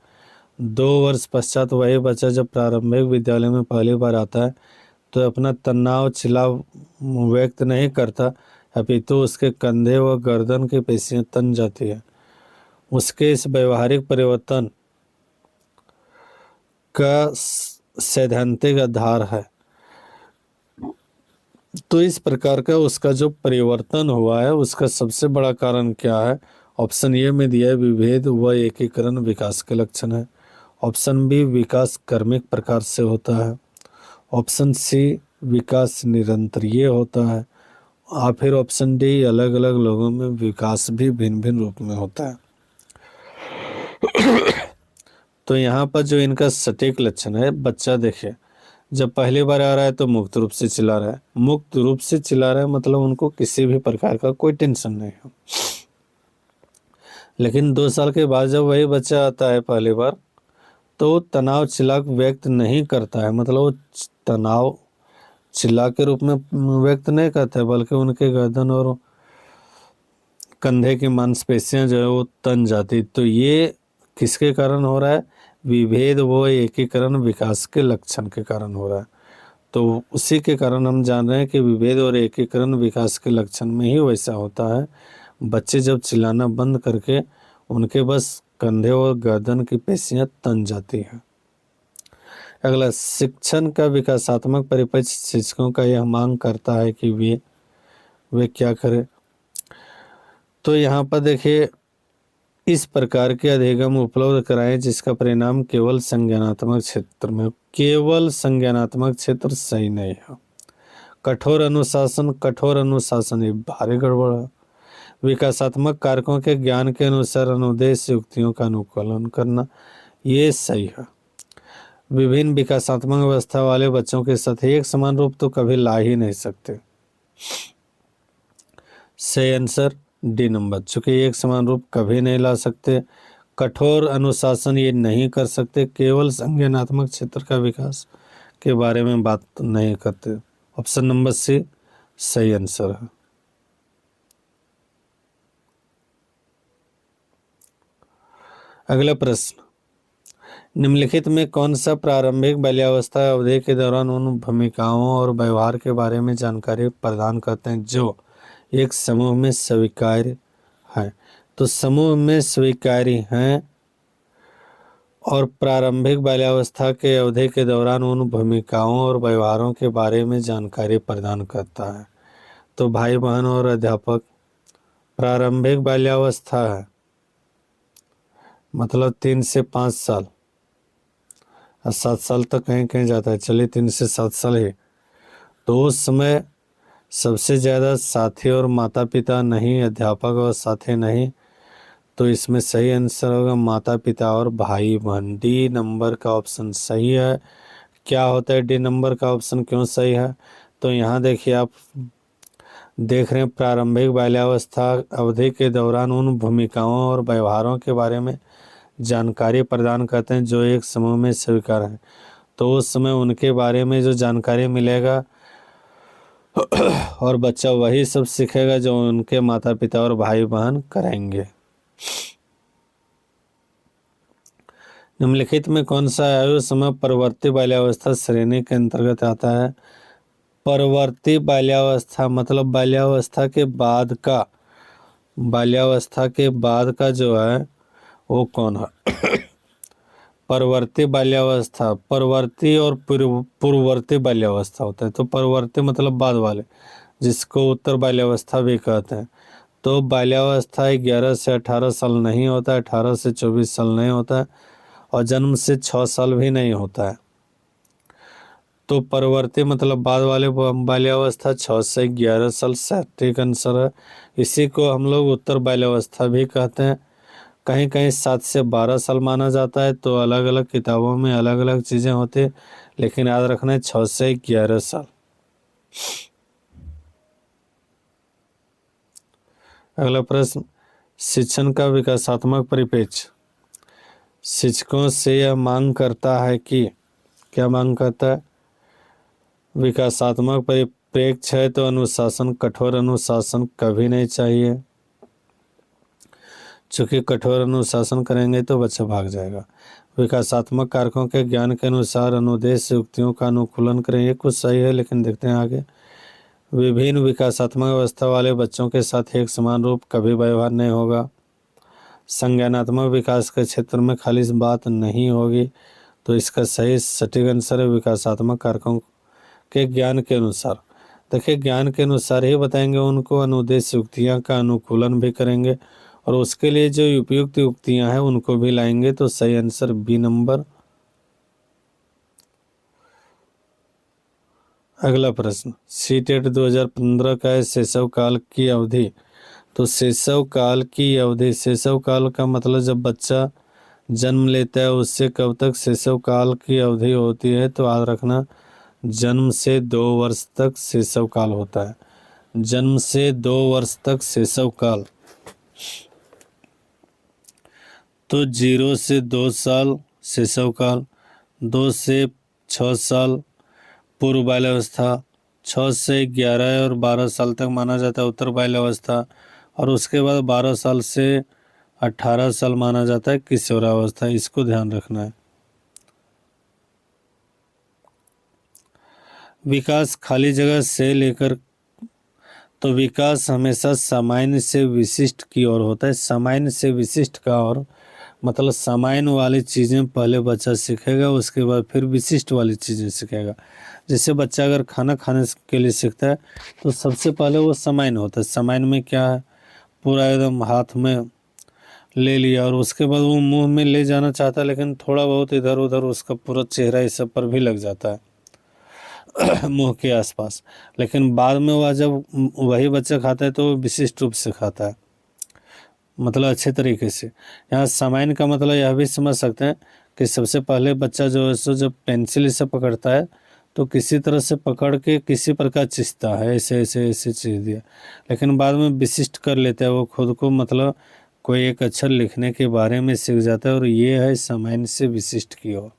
2 वर्ष पश्चात वही बच्चा जब प्रारंभिक विद्यालय में पहली बार आता है तो अपना तनाव चिल्लाव व्यक्त नहीं करता, अपितु उसके कंधे व गर्दन की पेशियां तन जाती है। उसके इस व्यवहारिक परिवर्तन का सैद्धांतिक आधार है। तो इस प्रकार का उसका जो परिवर्तन हुआ है उसका सबसे बड़ा कारण क्या है। ऑप्शन ए में दिया है, विभेद व एकीकरण विकास के लक्षण है। ऑप्शन बी, विकास क्रमिक प्रकार से होता है। ऑप्शन सी, विकास निरंतरीय होता है। और फिर ऑप्शन डी, अलग अलग लोगों में विकास भी भिन्न भिन्न रूप में होता है। तो यहाँ पर जो इनका सटीक लक्षण है, बच्चा देखिए जब पहली बार आ रहा है तो मुक्त रूप से चिल्ला रहा है। मुक्त रूप से चिल्ला रहा है मतलब उनको किसी भी प्रकार का कोई टेंशन नहीं है। लेकिन 2 साल के बाद जब वही बच्चा आता है पहली बार तो तनाव चिल्लाक व्यक्त नहीं करता है, मतलब वो तनाव चिल्ला के रूप में व्यक्त नहीं करता है, बल्कि उनके गर्दन और कंधे की मांसपेशियां जो है वो तन जाती। तो ये किसके कारण हो रहा है, विभेद व एकीकरण विकास के लक्षण के कारण हो रहा है। तो उसी के कारण हम जान रहे हैं कि विभेद और एकीकरण विकास के लक्षण में ही वैसा होता है। बच्चे जब चिल्लाना बंद करके उनके बस कंधे और गर्दन की पेशियां तन जाती हैं। अगला, शिक्षण का विकासात्मक परिपक्व शिक्षकों का यह मांग करता है कि वे क्या करें। तो यहाँ पर देखिए, इस प्रकार के अधिगम उपलब्ध कराएं जिसका परिणाम केवल संज्ञानात्मक क्षेत्र में, केवल संज्ञानात्मक क्षेत्र सही नहीं है। कठोर अनुशासन ये भारी गड़बड़ है। विकासात्मक कारकों के ज्ञान के अनुसार अनुदेश युक्तियों का अनुकूलन करना ये सही है। विभिन्न विकासात्मक अवस्था वाले बच्चों के साथ एक समान रूप तो कभी ला ही नहीं सकते। सही आंसर डी नंबर, चूंकि एक समान रूप कभी नहीं ला सकते। कठोर अनुशासन ये नहीं कर सकते, केवल संज्ञानात्मक क्षेत्र का विकास के बारे में बात नहीं करते। ऑप्शन नंबर सी सही आंसर है। अगला प्रश्न, निम्नलिखित में कौन सा प्रारंभिक बाल्यावस्था अवधि के दौरान उन भूमिकाओं और व्यवहार के बारे में जानकारी प्रदान करते हैं जो एक समूह में स्वीकार्य है। तो समूह में स्वीकार्य हैं और प्रारंभिक बाल्यावस्था के अवधि के दौरान उन भूमिकाओं और व्यवहारों के बारे में जानकारी प्रदान करता है। तो भाई बहन और अध्यापक प्रारंभिक बाल्यावस्था है, मतलब 3 से 5 साल और 7 साल तक कहीं कहीं जाता है, चलिए 3 से 7 साल ही। तो उस समय सबसे ज़्यादा साथी और माता पिता नहीं, अध्यापक और साथी नहीं, तो इसमें सही आंसर होगा माता पिता और भाई बहन। डी नंबर का ऑप्शन सही है। क्या होता है डी नंबर का ऑप्शन, क्यों सही है? तो यहाँ देखिए, आप देख रहे हैं प्रारंभिक बाल्यावस्था अवधि के दौरान उन भूमिकाओं और व्यवहारों के बारे में जानकारी प्रदान करते हैं जो एक समूह में स्वीकार है। तो उस समय उनके बारे में जो जानकारी मिलेगा और बच्चा वही सब सीखेगा जो उनके माता पिता और भाई बहन करेंगे। निम्नलिखित में कौन सा आयु समय परवर्ती बाल्यावस्था श्रेणी के अंतर्गत आता है? परवर्ती बाल्यावस्था मतलब बाल्यावस्था के बाद का जो है वो कौन है? परवर्ती बाल्यावस्था, परवर्ती और पूर्ववर्ती बाल्यावस्था होता है। तो परवर्ती मतलब बाद वाले, जिसको उत्तर बाल्यावस्था भी कहते हैं। तो बाल्यावस्था 11 से 18 साल नहीं होता है, 18 से 24 साल नहीं होता है, और जन्म से 6 साल भी नहीं होता है। तो परवर्ती मतलब बाद वाले बाल्यावस्था 6 से 11 साल सटीक आंसर है। इसी को हम लोग उत्तर बाल्यावस्था भी कहते हैं। कहीं कहीं 7 से 12 साल माना जाता है। तो अलग अलग किताबों में अलग अलग चीज़ें होती है, लेकिन याद रखना है 6 से 11 साल। अगला प्रश्न, शिक्षण का विकासात्मक परिप्रेक्ष्य। शिक्षकों से यह मांग करता है कि, क्या मांग करता है? विकासात्मक परिप्रेक्ष्य है तो अनुशासन, कठोर अनुशासन कभी नहीं चाहिए, चूंकि कठोर अनुशासन करेंगे तो बच्चा भाग जाएगा। विकासात्मक कारकों के ज्ञान के अनुसार अनुदेश युक्तियों का अनुकूलन करें, ये कुछ सही है, लेकिन देखते हैं आगे। विभिन्न विकासात्मक अवस्था वाले बच्चों के साथ एक समान रूप कभी व्यवहार नहीं होगा। संज्ञानात्मक विकास के क्षेत्र में खाली इस बात नहीं होगी। तो इसका सही सटीक आंसर है विकासात्मक कारकों के ज्ञान के अनुसार। देखिए, ज्ञान के अनुसार ही बताएंगे उनको, अनुदेश युक्तियाँ का अनुकूलन भी करेंगे और उसके लिए जो उपयुक्त युक्तियाँ हैं उनको भी लाएंगे। तो सही आंसर बी नंबर। अगला प्रश्न, सीटेट 2015 का है शैशव काल की अवधि। तो शैशव काल की अवधि, शैशव काल का मतलब जब बच्चा जन्म लेता है उससे कब तक शैशव काल की अवधि होती है? तो याद रखना, जन्म से 2 वर्ष तक शैशव काल होता है। जन्म से 2 वर्ष तक शैशव काल। तो 0 से 2 साल शैशव काल, 2 से 6 साल पूर्व बाल्यावस्था, 6 से 11 और 12 साल तक माना जाता है उत्तर बाल्यावस्था, और उसके बाद 12 साल से 18 साल माना जाता है किशोरावस्था। इसको ध्यान रखना है। विकास खाली जगह से लेकर, तो विकास हमेशा सामान्य से विशिष्ट की ओर होता है। सामान्य से विशिष्ट का और मतलब सामान्य वाली चीज़ें पहले बच्चा सीखेगा, उसके बाद फिर विशिष्ट वाली चीज़ें सीखेगा। जैसे बच्चा अगर खाना खाने के लिए सीखता है तो सबसे पहले वो सामान्य होता है। सामान्य में क्या है, पूरा एकदम हाथ में ले लिया और उसके बाद वो मुंह में ले जाना चाहता है, लेकिन थोड़ा बहुत इधर उधर उसका पूरा चेहरा इस सब पर भी लग जाता है मुंह के आसपास। लेकिन बाद में वह जब वही बच्चा खाता है तो वो विशिष्ट रूप से खाता है, मतलब अच्छे तरीके से। यहाँ सामान्य का मतलब यह भी समझ सकते हैं कि सबसे पहले बच्चा जो है सो जब पेंसिल से पकड़ता है तो किसी तरह से पकड़ के किसी प्रकार चिस्ता है, ऐसे ऐसे ऐसे चीज दिया, लेकिन बाद में विशिष्ट कर लेता है वो खुद को, मतलब कोई एक अक्षर लिखने के बारे में सीख जाता है, और ये है सामान्य से विशिष्ट की ओर।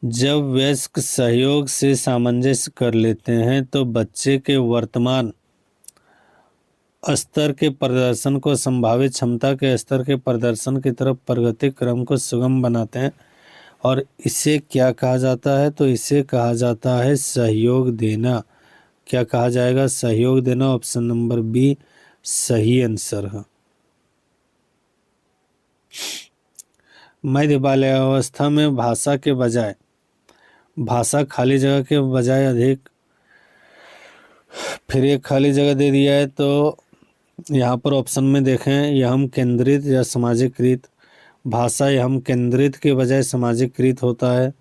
जब वयस्क सहयोग से सामंजस्य कर लेते हैं तो बच्चे के वर्तमान स्तर के प्रदर्शन को संभावित क्षमता के स्तर के प्रदर्शन की तरफ प्रगति क्रम को सुगम बनाते हैं। और इसे क्या कहा जाता है? तो इसे कहा जाता है सहयोग देना। क्या कहा जाएगा? सहयोग देना। ऑप्शन नंबर बी सही आंसर है। मध्य बाल्यावस्था में भाषा खाली जगह के बजाय अधिक, फिर एक खाली जगह दे दिया है। तो यहाँ पर ऑप्शन में देखें, यह केंद्रित या सामाजिकृत। भाषा यह केंद्रित के बजाय सामाजिकृत होता है।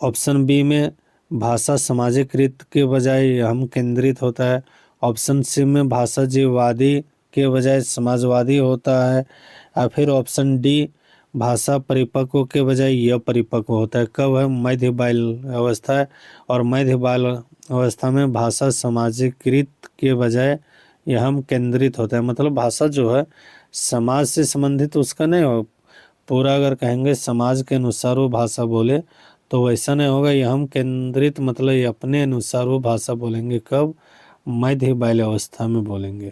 ऑप्शन बी में भाषा सामाजिकृत के बजाय हम केंद्रित होता है। ऑप्शन सी में भाषा जीववादी के बजाय समाजवादी होता है। या फिर ऑप्शन डी भाषा परिपक्व के बजाय यह परिपक्व होता है। कब है? मध्य बाल अवस्था है, और मध्य बाल अवस्था में भाषा सामाजिकृत के बजाय यह हम केंद्रित होता है। मतलब भाषा जो है समाज से संबंधित उसका नहीं हो पूरा, अगर कहेंगे समाज के अनुसार वो भाषा बोले तो वैसा नहीं होगा। यह हम केंद्रित मतलब ये अपने अनुसार वो भाषा बोलेंगे। कब? मध्य बाल अवस्था में बोलेंगे।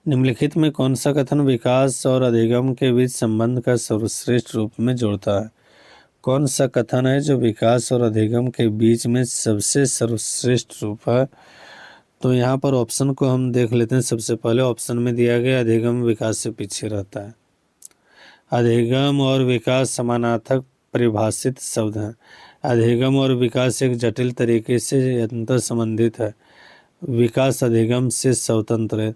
निम्नलिखित में कौन सा कथन विकास और अधिगम के बीच संबंध का सर्वश्रेष्ठ रूप में जोड़ता है? कौन सा कथन है जो विकास और अधिगम के बीच में सबसे सर्वश्रेष्ठ रूप है? तो यहाँ पर ऑप्शन को हम देख लेते हैं। सबसे पहले ऑप्शन में दिया गया अधिगम विकास से पीछे रहता है। अधिगम और विकास समानार्थक परिभाषित शब्द हैं। अधिगम और विकास एक जटिल तरीके से अंतर संबंधित है। विकास अधिगम से स्वतंत्र है।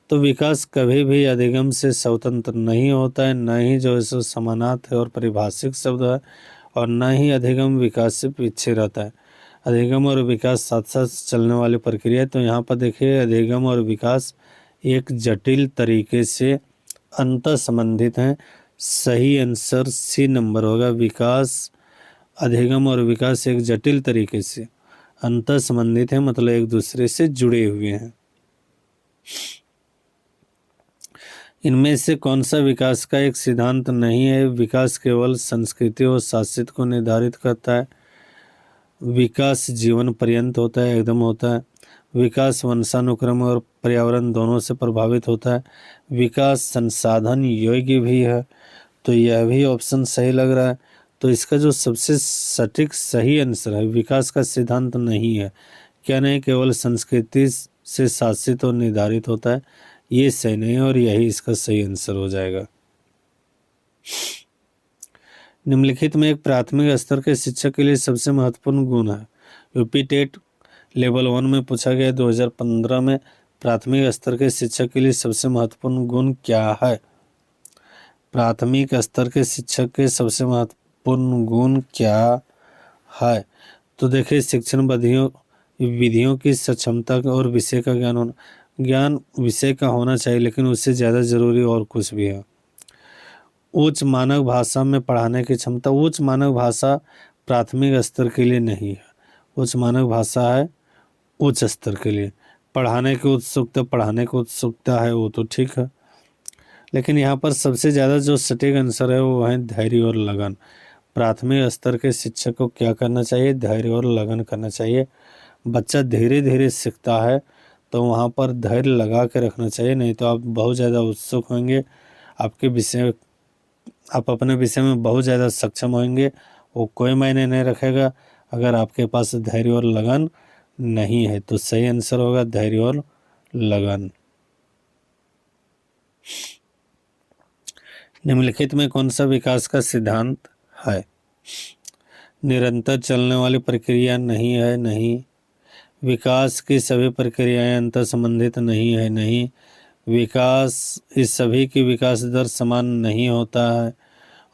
तो विकास कभी भी अधिगम से स्वतंत्र नहीं होता है, न ही जो है समानार्थ है और परिभाषिक शब्द है, और न ही अधिगम विकास से पीछे रहता है। अधिगम और विकास साथ साथ चलने वाली प्रक्रिया है। तो यहाँ पर देखिए अधिगम और विकास एक जटिल तरीके से अंतर संबंधित हैं। सही आंसर सी नंबर होगा। विकास, अधिगम और विकास एक जटिल तरीके से अंतर संबंधित है, मतलब एक दूसरे से जुड़े हुए हैं। इनमें से कौन सा विकास का एक सिद्धांत नहीं है? विकास केवल संस्कृति और शासित को निर्धारित करता है। विकास जीवन पर्यंत होता है, एकदम होता है। विकास वंशानुक्रम और पर्यावरण दोनों से प्रभावित होता है। विकास संसाधन योग्य भी है। तो यह भी ऑप्शन सही लग रहा है। तो इसका जो सबसे सटीक सही आंसर है, विकास का सिद्धांत नहीं है। क्या नहीं? केवल संस्कृति से शासित और निर्धारित होता है। ये सही नहीं है, और यही इसका सही आंसर हो जाएगा। निम्नलिखित में एक प्राथमिक स्तर के शिक्षक के लिए सबसे महत्वपूर्ण गुण है। यूपी टेट लेवल 1 में पूछा गया 2015 में। प्राथमिक स्तर के शिक्षक के लिए सबसे महत्वपूर्ण गुण क्या है? प्राथमिक स्तर के शिक्षक के सबसे महत्वपूर्ण गुण क्या है? तो देखिए शिक्षण विधियों की सक्षमता और विषय का ज्ञान होना। ज्ञान विषय का होना चाहिए, लेकिन उससे ज़्यादा जरूरी और कुछ भी है। उच्च मानक भाषा में पढ़ाने की क्षमता। उच्च मानक भाषा प्राथमिक स्तर के लिए नहीं है। उच्च मानक भाषा है उच्च स्तर के लिए। पढ़ाने की उत्सुकता है वो तो ठीक है, लेकिन यहाँ पर सबसे ज़्यादा जो सटीक आंसर है वो है धैर्य और लगन। प्राथमिक स्तर के शिक्षक को क्या करना चाहिए? धैर्य और लगन करना चाहिए। बच्चा धीरे धीरे सीखता है, तो वहाँ पर धैर्य लगा के रखना चाहिए। नहीं तो आप बहुत ज़्यादा उत्सुक होंगे, आप अपने विषय में बहुत ज़्यादा सक्षम होंगे, वो कोई मायने नहीं रखेगा अगर आपके पास धैर्य और लगन नहीं है। तो सही आंसर होगा धैर्य और लगन। निम्नलिखित में कौन सा विकास का सिद्धांत है? निरंतर चलने वाली प्रक्रिया नहीं है, नहीं। विकास की सभी प्रक्रियाएं अंतर संबंधित नहीं है, नहीं। विकास इस सभी की विकास दर समान नहीं होता है।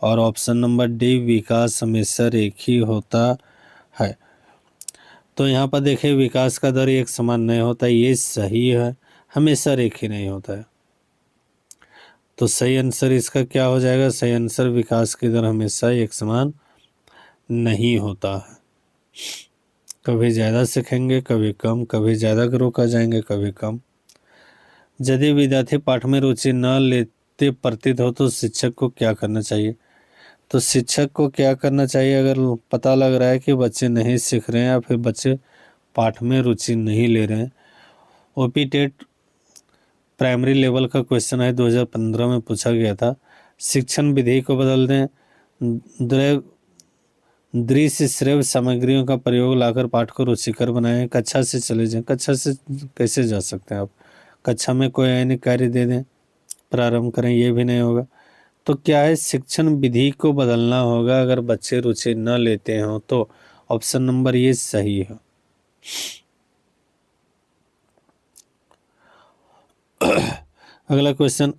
और ऑप्शन नंबर डी विकास हमेशा एक ही होता है। तो यहाँ पर देखिए विकास का दर एक समान नहीं होता, ये सही है। हमेशा एक ही नहीं होता है। तो सही आंसर इसका क्या हो जाएगा? सही आंसर विकास की दर हमेशा एक समान नहीं होता है। कभी ज़्यादा सीखेंगे, कभी कम, कभी ज़्यादा ग्रो कर जाएंगे, कभी कम। यदि विद्यार्थी पाठ में रुचि न लेते प्रतीत हो तो शिक्षक को क्या करना चाहिए? तो शिक्षक को क्या करना चाहिए अगर पता लग रहा है कि बच्चे नहीं सीख रहे हैं या फिर बच्चे पाठ में रुचि नहीं ले रहे हैं? ओपी टेट प्राइमरी लेवल का क्वेश्चन है, 2015 में पूछा गया था। शिक्षण विधि को बदल दें। दृश्य श्रव्य सामग्रियों का प्रयोग लाकर पाठ को रुचिकर बनाएं। कक्षा से चले जाएं। कक्षा से कैसे जा सकते हैं आप? कक्षा में कोई अन्य कार्य दे दें, प्रारंभ करें, ये भी नहीं होगा। तो क्या है? शिक्षण विधि को बदलना होगा अगर बच्चे रुचि न लेते हो तो। ऑप्शन नंबर ये सही है। अगला क्वेश्चन,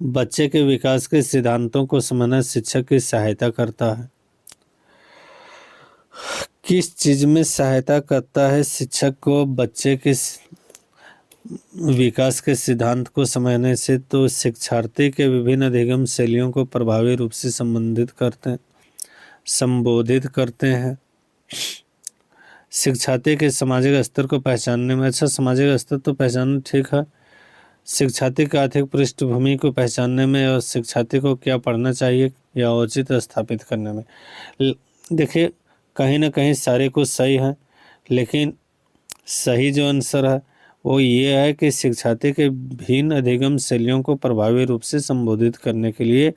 बच्चे के विकास के सिद्धांतों को समझना शिक्षक की सहायता करता है। किस चीज में सहायता करता है शिक्षक को बच्चे के विकास के सिद्धांत को समझने से? तो शिक्षार्थी के विभिन्न अधिगम शैलियों को प्रभावी रूप से संबोधित करते हैं। शिक्षार्थी के सामाजिक स्तर को पहचानने में, अच्छा सामाजिक स्तर तो पहचानना ठीक है, शिक्षार्थी की आर्थिक पृष्ठभूमि को पहचानने में और शिक्षार्थी को क्या पढ़ना चाहिए या औचित्य स्थापित करने में। देखिए कहीं ना कहीं सारे कुछ सही है, लेकिन सही जो आंसर है वो ये है कि शिक्षार्थी के भिन्न अधिगम शैलियों को प्रभावी रूप से संबोधित करने के लिए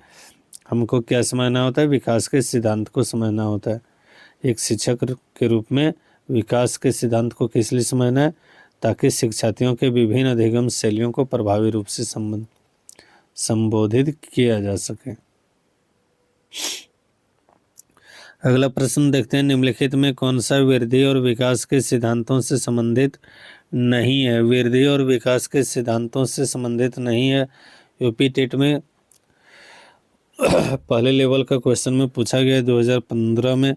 हमको क्या समझना होता है? विकास के सिद्धांत को समझना होता है। एक शिक्षक के रूप में विकास के सिद्धांत को किस लिए समझना है? ताकि शिक्षार्थियों के विभिन्न अधिगम शैलियों को प्रभावी रूप से संबोधित किया जा सके। अगला प्रश्न देखते हैं, निम्नलिखित में कौन सा वृद्धि और विकास के सिद्धांतों से संबंधित नहीं है? वृद्धि और विकास के सिद्धांतों से संबंधित नहीं है। यूपी टेट में पहले लेवल का क्वेश्चन में पूछा गया 2015 में।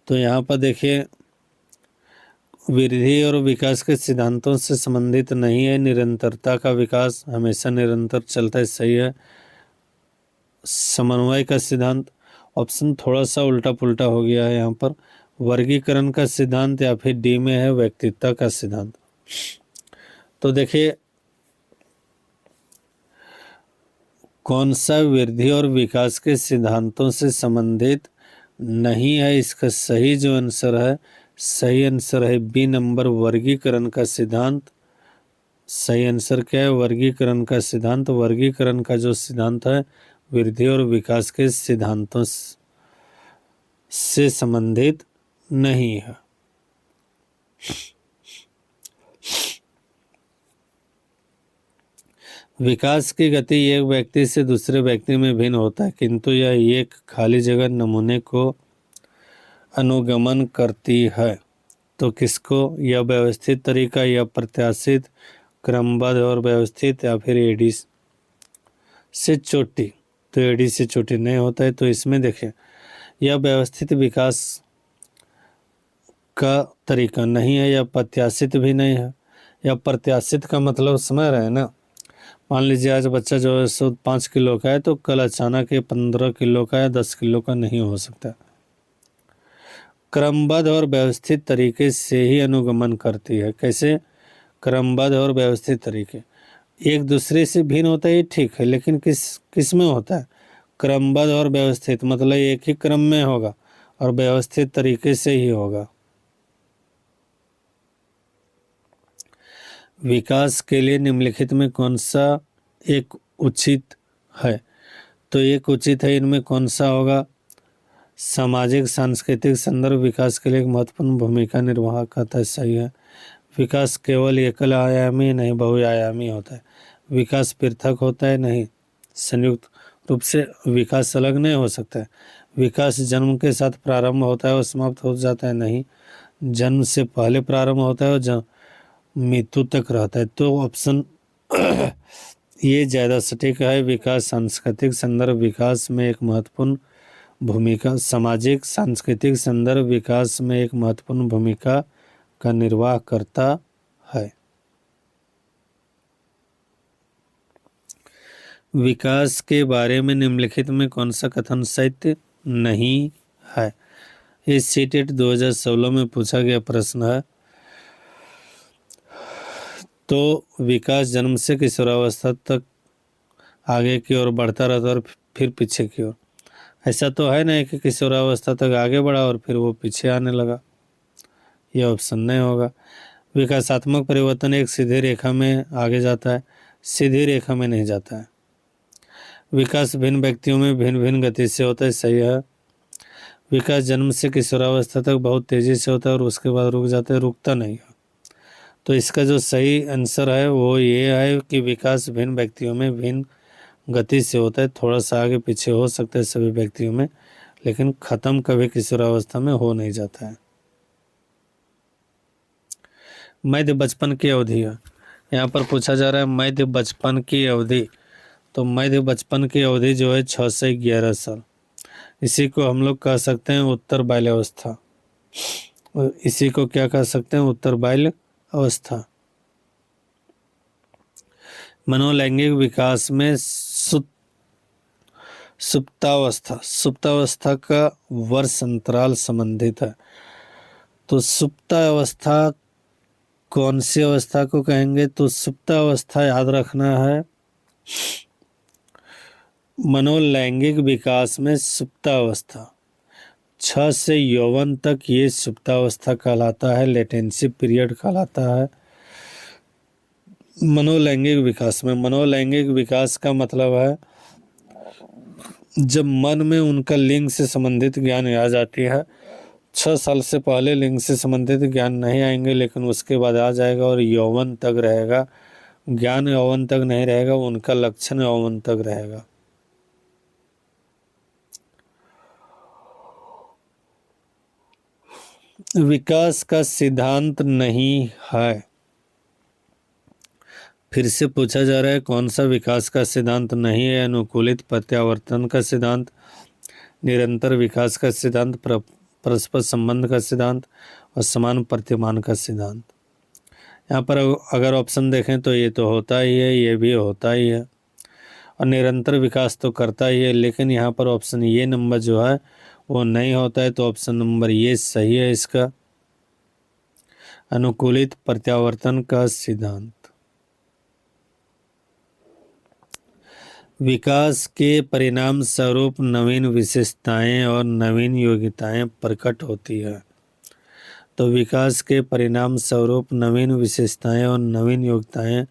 तो यहाँ पर देखिए वृद्धि और विकास के सिद्धांतों से संबंधित नहीं है। निरंतरता का विकास हमेशा निरंतर चलता है, सही है। समन्वय का सिद्धांत, ऑप्शन थोड़ा सा उल्टा पुल्टा हो गया है यहाँ पर। वर्गीकरण का सिद्धांत या फिर डी में है व्यक्तित्व का सिद्धांत। तो देखिए कौन सा वृद्धि और विकास के सिद्धांतों से संबंधित नहीं है, इसका सही जो आंसर है, सही आंसर है बी नंबर, वर्गीकरण का सिद्धांत। सही आंसर क्या है? वर्गीकरण का सिद्धांत। वर्गीकरण का जो सिद्धांत है वृद्धि और विकास के सिद्धांतों से संबंधित नहीं है। विकास की गति एक व्यक्ति से दूसरे व्यक्ति में भिन्न होता है, किंतु यह एक खाली जगह नमूने को अनुगमन करती है। तो किसको? यह व्यवस्थित तरीका या प्रत्याशित, क्रमबद्ध और व्यवस्थित, या फिर एडी से चोटी? तो एडी से चोटी नहीं होता है। तो इसमें देखें यह व्यवस्थित विकास का तरीका नहीं है, या प्रत्याशित भी नहीं है। या प्रत्याशित का मतलब समझ रहे हैं ना? मान लीजिए आज बच्चा जो है 5 किलो का है, तो कल अचानक 15 किलो का या 10 किलो का नहीं हो सकता। क्रमबद्ध और व्यवस्थित तरीके से ही अनुगमन करती है। कैसे? क्रमबद्ध और व्यवस्थित तरीके एक दूसरे से भिन्न होता है, ठीक है, लेकिन किस में होता है? क्रमबद्ध और व्यवस्थित, मतलब एक ही क्रम में होगा और व्यवस्थित तरीके से ही होगा। विकास के लिए निम्नलिखित में कौन सा एक उचित है? तो एक उचित है, इनमें कौन सा होगा? सामाजिक सांस्कृतिक संदर्भ विकास के लिए एक महत्वपूर्ण भूमिका निर्वाह करता है, सही है। विकास केवल एकल आयामी नहीं बहुआयामी होता है। विकास पृथक होता है नहीं, संयुक्त रूप से विकास अलग नहीं हो सकता है। विकास जन्म के साथ प्रारंभ होता है और समाप्त हो जाता है नहीं, जन्म से पहले प्रारंभ होता है और मृत्यु तक रहता है। तो ऑप्शन ये ज़्यादा सटीक है। विकास सांस्कृतिक संदर्भ विकास में एक महत्वपूर्ण भूमिका, सामाजिक सांस्कृतिक संदर्भ विकास में एक महत्वपूर्ण भूमिका का निर्वाह करता है। विकास के बारे में निम्नलिखित में कौन सा कथन सत्य नहीं है? इस सीटेट 2016 में पूछा गया प्रश्न है। तो विकास जन्म से किशोरावस्था तक आगे की ओर बढ़ता रहता और फिर पीछे की ओर। ऐसा तो है नहीं कि किशोरावस्था तक आगे बढ़ा और फिर वो पीछे आने लगा, यह ऑप्शन नहीं होगा। विकासात्मक परिवर्तन एक सीधी रेखा में आगे जाता है, सीधी रेखा में नहीं जाता है। विकास भिन्न व्यक्तियों में भिन्न भिन्न गति से होता है, सही है। विकास जन्म से किशोरावस्था तक बहुत तेजी से होता है और उसके बाद रुक जाता है, रुकता नहीं है। तो इसका जो सही आंसर है वो ये है कि विकास भिन्न व्यक्तियों में भिन्न गति से होता है। थोड़ा सा आगे पीछे हो सकता है सभी व्यक्तियों में, लेकिन खत्म कभी किशोरावस्था में हो नहीं जाता है। मध्य बचपन की अवधि है, यहाँ पर पूछा जा रहा है मध्य बचपन की अवधि। तो मध्य बचपन की अवधि जो है 6 से 11 साल। इसी को हम लोग कह सकते हैं उत्तर बाल्यावस्था। इसी को क्या कह सकते हैं? उत्तर बाल्य अवस्था। मनोलैंगिक विकास में सुप्तावस्था का वर्ष अंतराल संबंधित है। तो सुप्तावस्था कौन सी अवस्था को कहेंगे? तो सुप्तावस्था याद रखना है, मनोलैंगिक विकास में सुप्तावस्था 6 से यौवन तक ये सुप्तावस्था कहलाता है, लेटेंसी पीरियड कहलाता है। मनोलैंगिक विकास में, मनोलैंगिक विकास का मतलब है जब मन में उनका लिंग से संबंधित ज्ञान आ जाती है। 6 साल से पहले लिंग से संबंधित ज्ञान नहीं आएंगे, लेकिन उसके बाद आ जाएगा और यौवन तक रहेगा। ज्ञान यौवन तक नहीं रहेगा, उनका लक्षण यौवन तक रहेगा। विकास का सिद्धांत नहीं है। फिर से पूछा जा रहा है कौन सा विकास का सिद्धांत नहीं है? अनुकूलित प्रत्यावर्तन का सिद्धांत, निरंतर विकास का सिद्धांत, परस्पर संबंध का सिद्धांत और समान प्रतिमान का सिद्धांत। यहाँ पर अगर ऑप्शन देखें तो ये तो होता ही है, ये भी होता ही है, और निरंतर विकास तो करता ही है, लेकिन यहाँ पर ऑप्शन ये नंबर जो है वो नहीं होता है। तो ऑप्शन नंबर ये सही है इसका, अनुकूलित प्रत्यावर्तन का सिद्धांत। विकास के परिणाम स्वरूप नवीन विशेषताएं और नवीन योग्यताएं प्रकट होती है। तो विकास के परिणाम स्वरूप नवीन विशेषताएं और नवीन योग्यताएं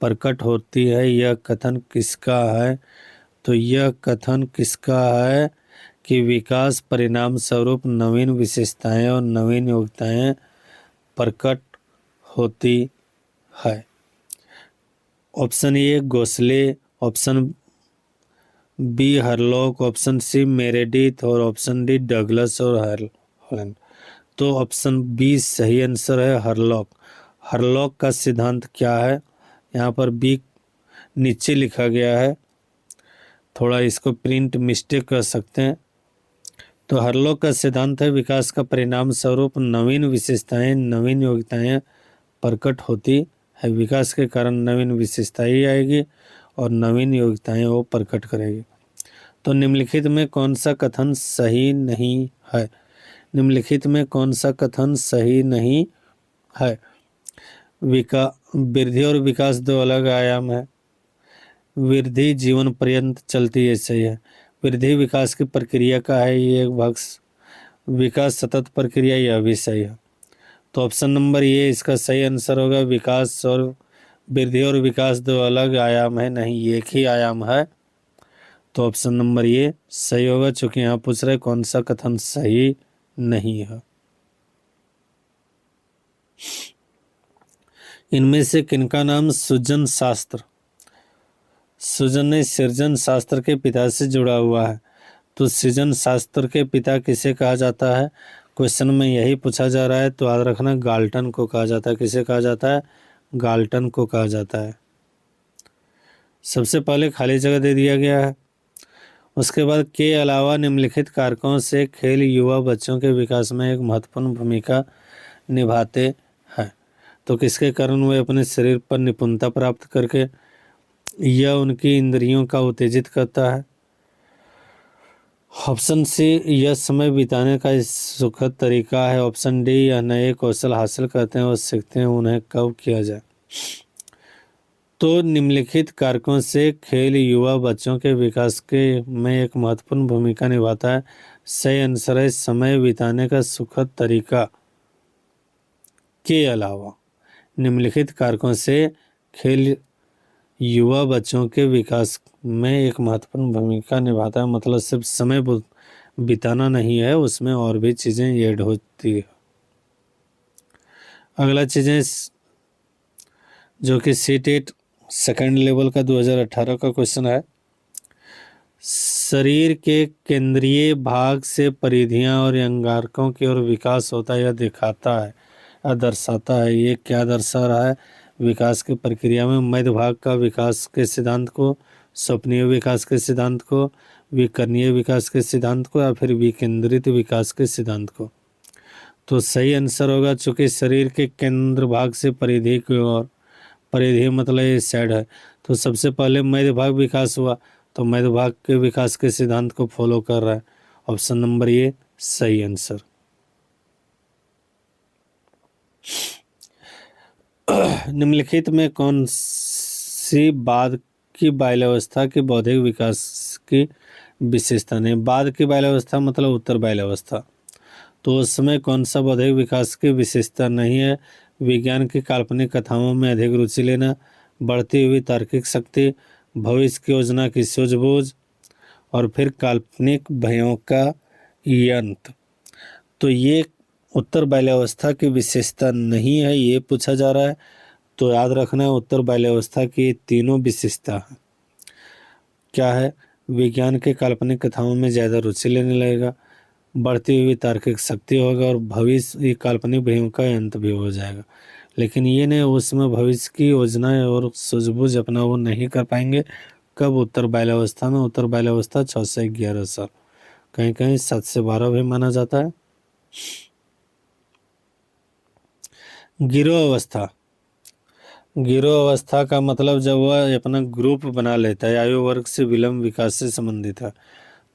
प्रकट होती है, यह कथन किसका है? तो यह कथन किसका है कि विकास परिणाम स्वरूप नवीन विशेषताएं और नवीन योग्यताएं प्रकट होती है। Option A Ghiselli, option B Hurlock, option C Meredith और ऑप्शन डी डगलस और हॉलैंड। तो ऑप्शन बी सही आंसर है, हरलॉक। हरलॉक का सिद्धांत क्या है? यहाँ पर बी नीचे लिखा गया है, थोड़ा इसको प्रिंट मिस्टेक कर सकते हैं। तो हरलॉक का सिद्धांत है विकास का परिणाम स्वरूप नवीन विशेषताएं, नवीन योग्यताएं प्रकट होती है। विकास के कारण नवीन विशेषताएं आएगी और नवीन योग्यताएं वो प्रकट करेगी। तो निम्नलिखित में कौन सा कथन सही नहीं है? निम्नलिखित में कौन सा कथन सही नहीं है? वृद्धि और विकास दो अलग आयाम है। वृद्धि जीवन पर्यंत चलती है, सही है। वृद्धि विकास की प्रक्रिया का है, ये एक भाग। विकास सतत प्रक्रिया, यह भी सही है। तो ऑप्शन नंबर ये इसका सही आंसर होगा। विकास और वृद्धि और विकास दो अलग आयाम है, नहीं एक ही आयाम है। तो ऑप्शन नंबर ये सही होगा, चूंकि यहाँ पूछ रहे कौन सा कथन सही नहीं है। इनमें से किनका नाम सृजन शास्त्र, सृजन ने सृजन शास्त्र के पिता से जुड़ा हुआ है? तो सृजन शास्त्र के पिता किसे कहा जाता है? क्वेश्चन में यही पूछा जा रहा है, तो याद रखना गाल्टन को कहा जाता है। किसे कहा जाता है? गाल्टन को कहा जाता है। सबसे पहले खाली जगह दे दिया गया है। उसके बाद के अलावा निम्नलिखित कारकों से खेल युवा बच्चों के विकास में एक महत्वपूर्ण भूमिका निभाते हैं। तो किसके कारण वे अपने शरीर पर निपुणता प्राप्त करके यह उनकी इंद्रियों का उत्तेजित करता है? ऑप्शन सी यह समय बिताने का सुखद तरीका है। ऑप्शन डी यह नए कौशल हासिल करते हैं और सीखते हैं उन्हें कब किया जाए। तो निम्नलिखित कारकों से खेल युवा बच्चों के विकास के में एक महत्वपूर्ण भूमिका निभाता है। सही आंसर है समय बिताने का सुखद तरीका। के अलावा निम्नलिखित कारकों से खेल युवा बच्चों के विकास में एक महत्वपूर्ण भूमिका निभाता है, मतलब सिर्फ समय बिताना नहीं है, उसमें और भी चीज़ें ऐड होती है। अगला चीज़ें जो कि सीटेट सेकेंड लेवल का 2018 का क्वेश्चन है। शरीर के केंद्रीय भाग से परिधियां और अंगारकों की ओर विकास होता है, यह दिखाता है या दर्शाता है। ये क्या दर्शा रहा है? विकास की प्रक्रिया में मध्य भाग का विकास के सिद्धांत को स्वप्नीय विकास के सिद्धांत को, विकर्णीय विकास के सिद्धांत को, या फिर विकेंद्रित विकास के सिद्धांत को। तो सही आंसर होगा, चूंकि शरीर के केंद्र भाग से परिधि की ओर, परिधि मतलब ये साइड है, तो सबसे पहले मध्य भाग विकास हुआ, तो मध्य भाग के विकास के सिद्धांत को फॉलो कर रहा है। ऑप्शन नंबर ये सही आंसर। निम्नलिखित में कौन सी बाद की बाल्यावस्था की बौद्धिक विकास की विशेषता नहीं? बाद की बाल्यावस्था मतलब उत्तर बाल्यावस्था, तो उसमें कौन सा बौद्धिक विकास की विशेषता नहीं है? विज्ञान की काल्पनिक कथाओं में अधिक रुचि लेना, बढ़ती हुई तार्किक शक्ति, भविष्य की योजना की सूझबूझ, और फिर काल्पनिक भयों का यंत्र। तो ये उत्तर बाल्यावस्था की विशेषता नहीं है, ये पूछा जा रहा है। तो याद रखना है, उत्तर बाल्यावस्था की तीनों विशेषता है। क्या है? विज्ञान के काल्पनिक कथाओं में ज़्यादा रुचि लेने लगेगा, बढ़ती हुई तार्किक शक्ति होगा, और भविष्य काल्पनिक भयों का अंत भी हो जाएगा। लेकिन ये नहीं, उसमें भविष्य की योजना और सूझबूझ अपना वो नहीं कर पाएंगे। कब? उत्तर बाल्यावस्था में। उत्तर बाल्यावस्था 6 से 11 साल, कहीं कहीं 7 से 12 भी माना जाता है। गिरोह अवस्था। गिरोह अवस्था का मतलब जब वह अपना ग्रुप बना लेता है, आयु वर्ग से विलंब विकास से संबंधित है।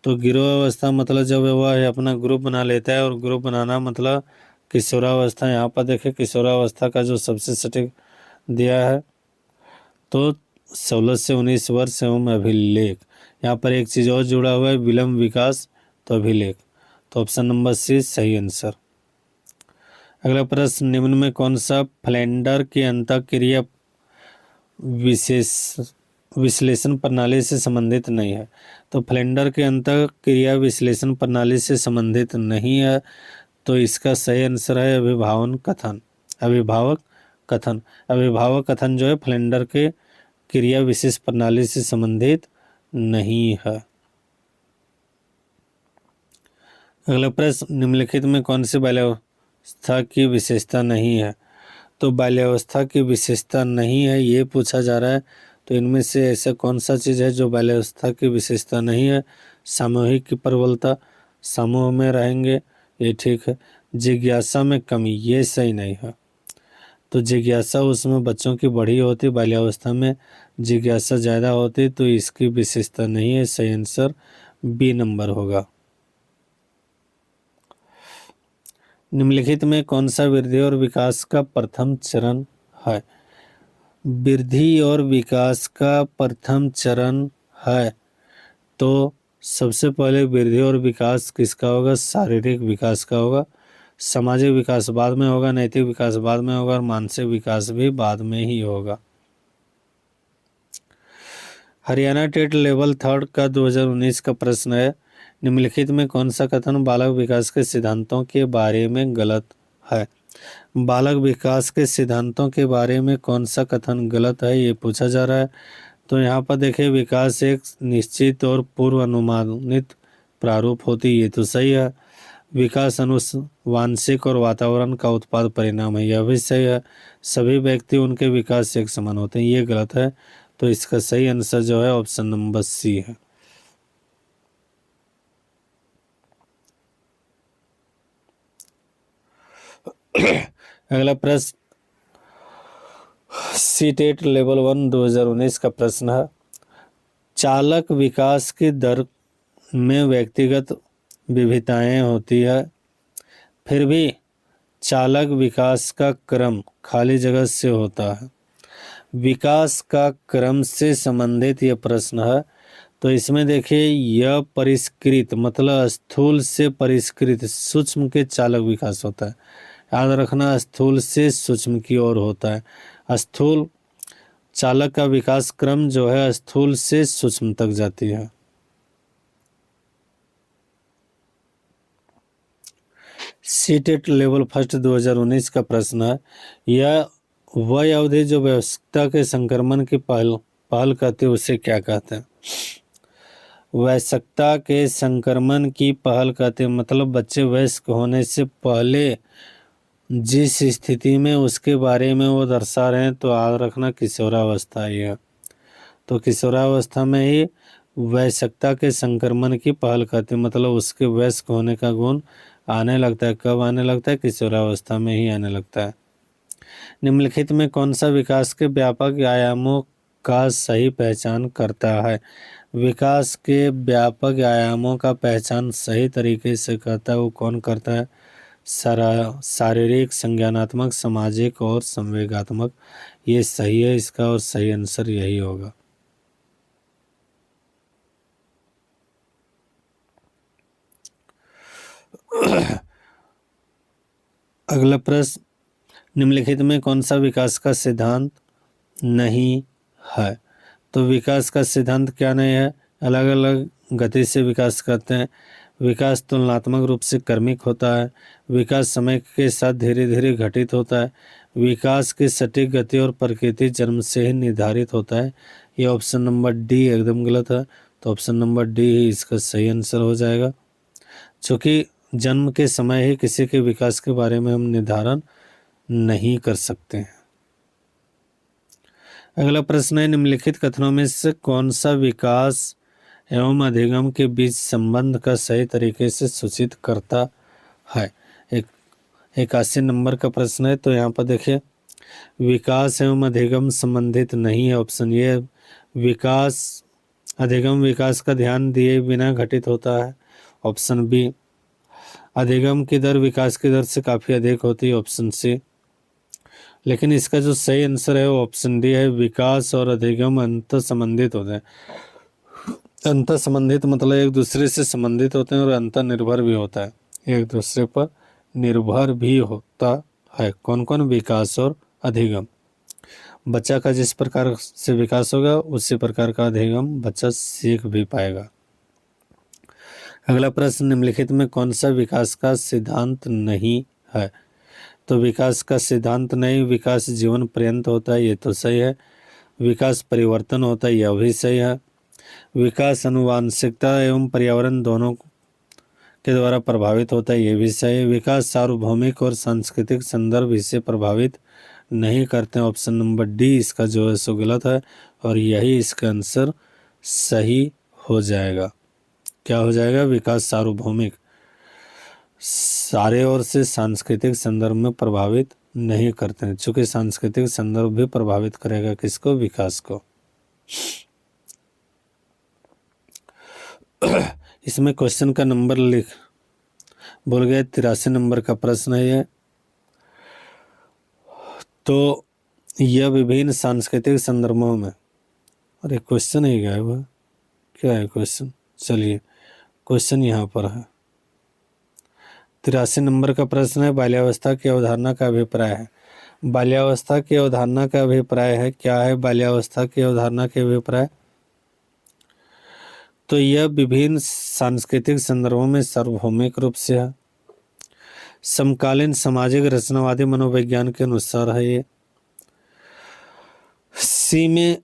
तो गिरोह अवस्था मतलब जब वह अपना ग्रुप बना लेता है, और ग्रुप बनाना मतलब किशोरावस्था। यहाँ पर देखें किशोरावस्था का जो सबसे सटीक दिया है, तो 16 से 19 वर्ष एवं अभिलेख। यहाँ पर एक चीज़ और जुड़ा हुआ है, विलंब विकास, तो अभिलेख। तो ऑप्शन नंबर सी सही आंसर। अगला प्रश्न, निम्न में कौन सा फ्लेंडर की अंतःक्रिया विश्लेषण प्रणाली से संबंधित नहीं है? तो फ्लेंडर के अंतःक्रिया विश्लेषण प्रणाली से संबंधित नहीं है, तो इसका सही आंसर है अभिभावन कथन। अभिभावक कथन। अभिभावक कथन जो है फ्लेंडर के क्रिया विशेष प्रणाली से संबंधित नहीं है। अगला प्रश्न, निम्नलिखित में कौन सी बाल्यावस्था की विशेषता नहीं है? तो बाल्यावस्था की विशेषता नहीं है, ये पूछा जा रहा है। तो इनमें से ऐसा कौन सा चीज़ है जो बाल्यावस्था की विशेषता नहीं है? सामूहिक की प्रबलता, समूह में रहेंगे, ये ठीक है। जिज्ञासा में कमी, ये सही नहीं है। तो जिज्ञासा उसमें बच्चों की बढ़ी होती, बाल्यावस्था में जिज्ञासा ज़्यादा होती, तो इसकी विशेषता नहीं है। सही आंसर बी नंबर होगा। निम्नलिखित में कौन सा वृद्धि और विकास का प्रथम चरण है? वृद्धि और विकास का प्रथम चरण है, तो सबसे पहले वृद्धि और विकास किसका होगा? शारीरिक विकास का होगा। सामाजिक विकास बाद में होगा, नैतिक विकास बाद में होगा, और मानसिक विकास भी बाद में ही होगा। हरियाणा टेट लेवल 3 का 2019 का प्रश्न है, निम्नलिखित में कौन सा कथन बालक विकास के सिद्धांतों के बारे में गलत है? बालक विकास के सिद्धांतों के बारे में कौन सा कथन गलत है, ये पूछा जा रहा है। तो यहाँ पर देखिए, विकास एक निश्चित और पूर्व अनुमानित प्रारूप होती, ये तो सही है। विकास अनुवांशिक और वातावरण का उत्पाद परिणाम है, यह भी सही है। सभी व्यक्ति उनके विकास से एक समान होते हैं, ये गलत है। तो इसका सही आंसर जो है ऑप्शन नंबर सी है। अगला प्रश्न, सीटेट लेवल 1 2019 का प्रश्न है, चालक विकास की दर में व्यक्तिगत विविधताएं होती है, फिर भी चालक विकास का क्रम खाली जगह से होता है। विकास का क्रम से संबंधित यह प्रश्न है। तो इसमें देखिए, यह परिष्कृत मतलब स्थूल से परिष्कृत सूक्ष्म के चालक विकास होता है। याद रखना, स्थूल से सूक्ष्म की ओर होता है। स्थूल चालक का विकास क्रम जो है स्थूल से सूक्ष्म तक जाती है। सीटेट लेवल फर्स्ट 2019 का प्रश्न है, यह वह अवधि जो वयस्कता के संक्रमण की पहल करती है, उसे क्या कहते हैं? वयस्कता के संक्रमण की पहल कहते हैं मतलब बच्चे वयस्क होने से पहले जिस स्थिति में उसके बारे में वो दर्शा रहे हैं, तो याद रखना किशोरावस्था ही है। तो किशोरावस्था में ही वयस्कता के संक्रमण की पहल करती, मतलब उसके वयस्क होने का गुण आने लगता है। कब आने लगता है? किशोरावस्था में ही आने लगता है। निम्नलिखित में कौन सा विकास के व्यापक आयामों का सही पहचान करता है? विकास के व्यापक आयामों का पहचान सही तरीके से करता है वो कौन करता है? शारीरिक, संज्ञानात्मक, सामाजिक और संवेगात्मक। ये सही है इसका, और सही आंसर यही होगा। अगला प्रश्न, निम्नलिखित में कौन सा विकास का सिद्धांत नहीं है? तो विकास का सिद्धांत क्या नहीं है? अलग अलग गति से विकास करते हैं, विकास तुलनात्मक रूप से क्रमिक होता है, विकास समय के साथ धीरे धीरे घटित होता है, विकास की सटीक गति और प्रकृति जन्म से ही निर्धारित होता है। ये ऑप्शन नंबर डी एकदम गलत है, तो ऑप्शन नंबर डी ही इसका सही आंसर हो जाएगा, क्योंकि जन्म के समय ही किसी के विकास के बारे में हम निर्धारण नहीं कर सकते हैं। अगला प्रश्न है, निम्नलिखित कथनों में से कौन सा विकास एवं अधिगम के बीच संबंध का सही तरीके से सूचित करता है? 81 नंबर का प्रश्न है। तो यहाँ पर देखिए, विकास एवं अधिगम संबंधित नहीं है, ऑप्शन ये। विकास अधिगम विकास का ध्यान दिए बिना घटित होता है, ऑप्शन बी। अधिगम की दर विकास की दर से काफ़ी अधिक होती है, ऑप्शन सी। लेकिन इसका जो सही आंसर है वो ऑप्शन डी है, विकास और अधिगम अंतर संबंधित होते हैं। अंतर संबंधित मतलब एक दूसरे से संबंधित होते हैं, और अंतर निर्भर भी होता है, एक दूसरे पर निर्भर भी होता है। कौन कौन? विकास और अधिगम। बच्चा का जिस प्रकार से विकास होगा उसी प्रकार का अधिगम बच्चा सीख भी पाएगा। अगला प्रश्न, निम्नलिखित में कौन सा विकास का सिद्धांत नहीं है? तो विकास का सिद्धांत नहीं, विकास जीवन पर्यंत होता है, ये तो सही है। विकास परिवर्तन होता है, यह भी सही है। विकास आनुवांशिकता एवं पर्यावरण दोनों के द्वारा प्रभावित होता है, ये भी सही है। विकास सार्वभौमिक और सांस्कृतिक संदर्भ इसे प्रभावित नहीं करते हैं, ऑप्शन नंबर डी इसका जो है सो गलत है, और यही इसका आंसर सही हो जाएगा। क्या हो जाएगा? विकास सार्वभौमिक, सारे ओर से सांस्कृतिक संदर्भ में प्रभावित नहीं करते हैं, चूंकि सांस्कृतिक संदर्भ भी प्रभावित करेगा किसको? विकास को। इसमें क्वेश्चन का नंबर लिख बोल गए, 83 नंबर का प्रश्न है ये। तो यह विभिन्न सांस्कृतिक संदर्भों में, अरे क्वेश्चन ही गया हुआ, क्या है क्वेश्चन? चलिए क्वेश्चन यहाँ पर है। 83 नंबर का प्रश्न है, बाल्यावस्था की अवधारणा का अभिप्राय है। बाल्यावस्था की अवधारणा का अभिप्राय है, क्या है बाल्यावस्था की अवधारणा के अभिप्राय? तो यह विभिन्न सांस्कृतिक संदर्भों में सार्वभौमिक रूप से है, समकालीन सामाजिक रचनावादी मनोविज्ञान के अनुसार है। ये सी में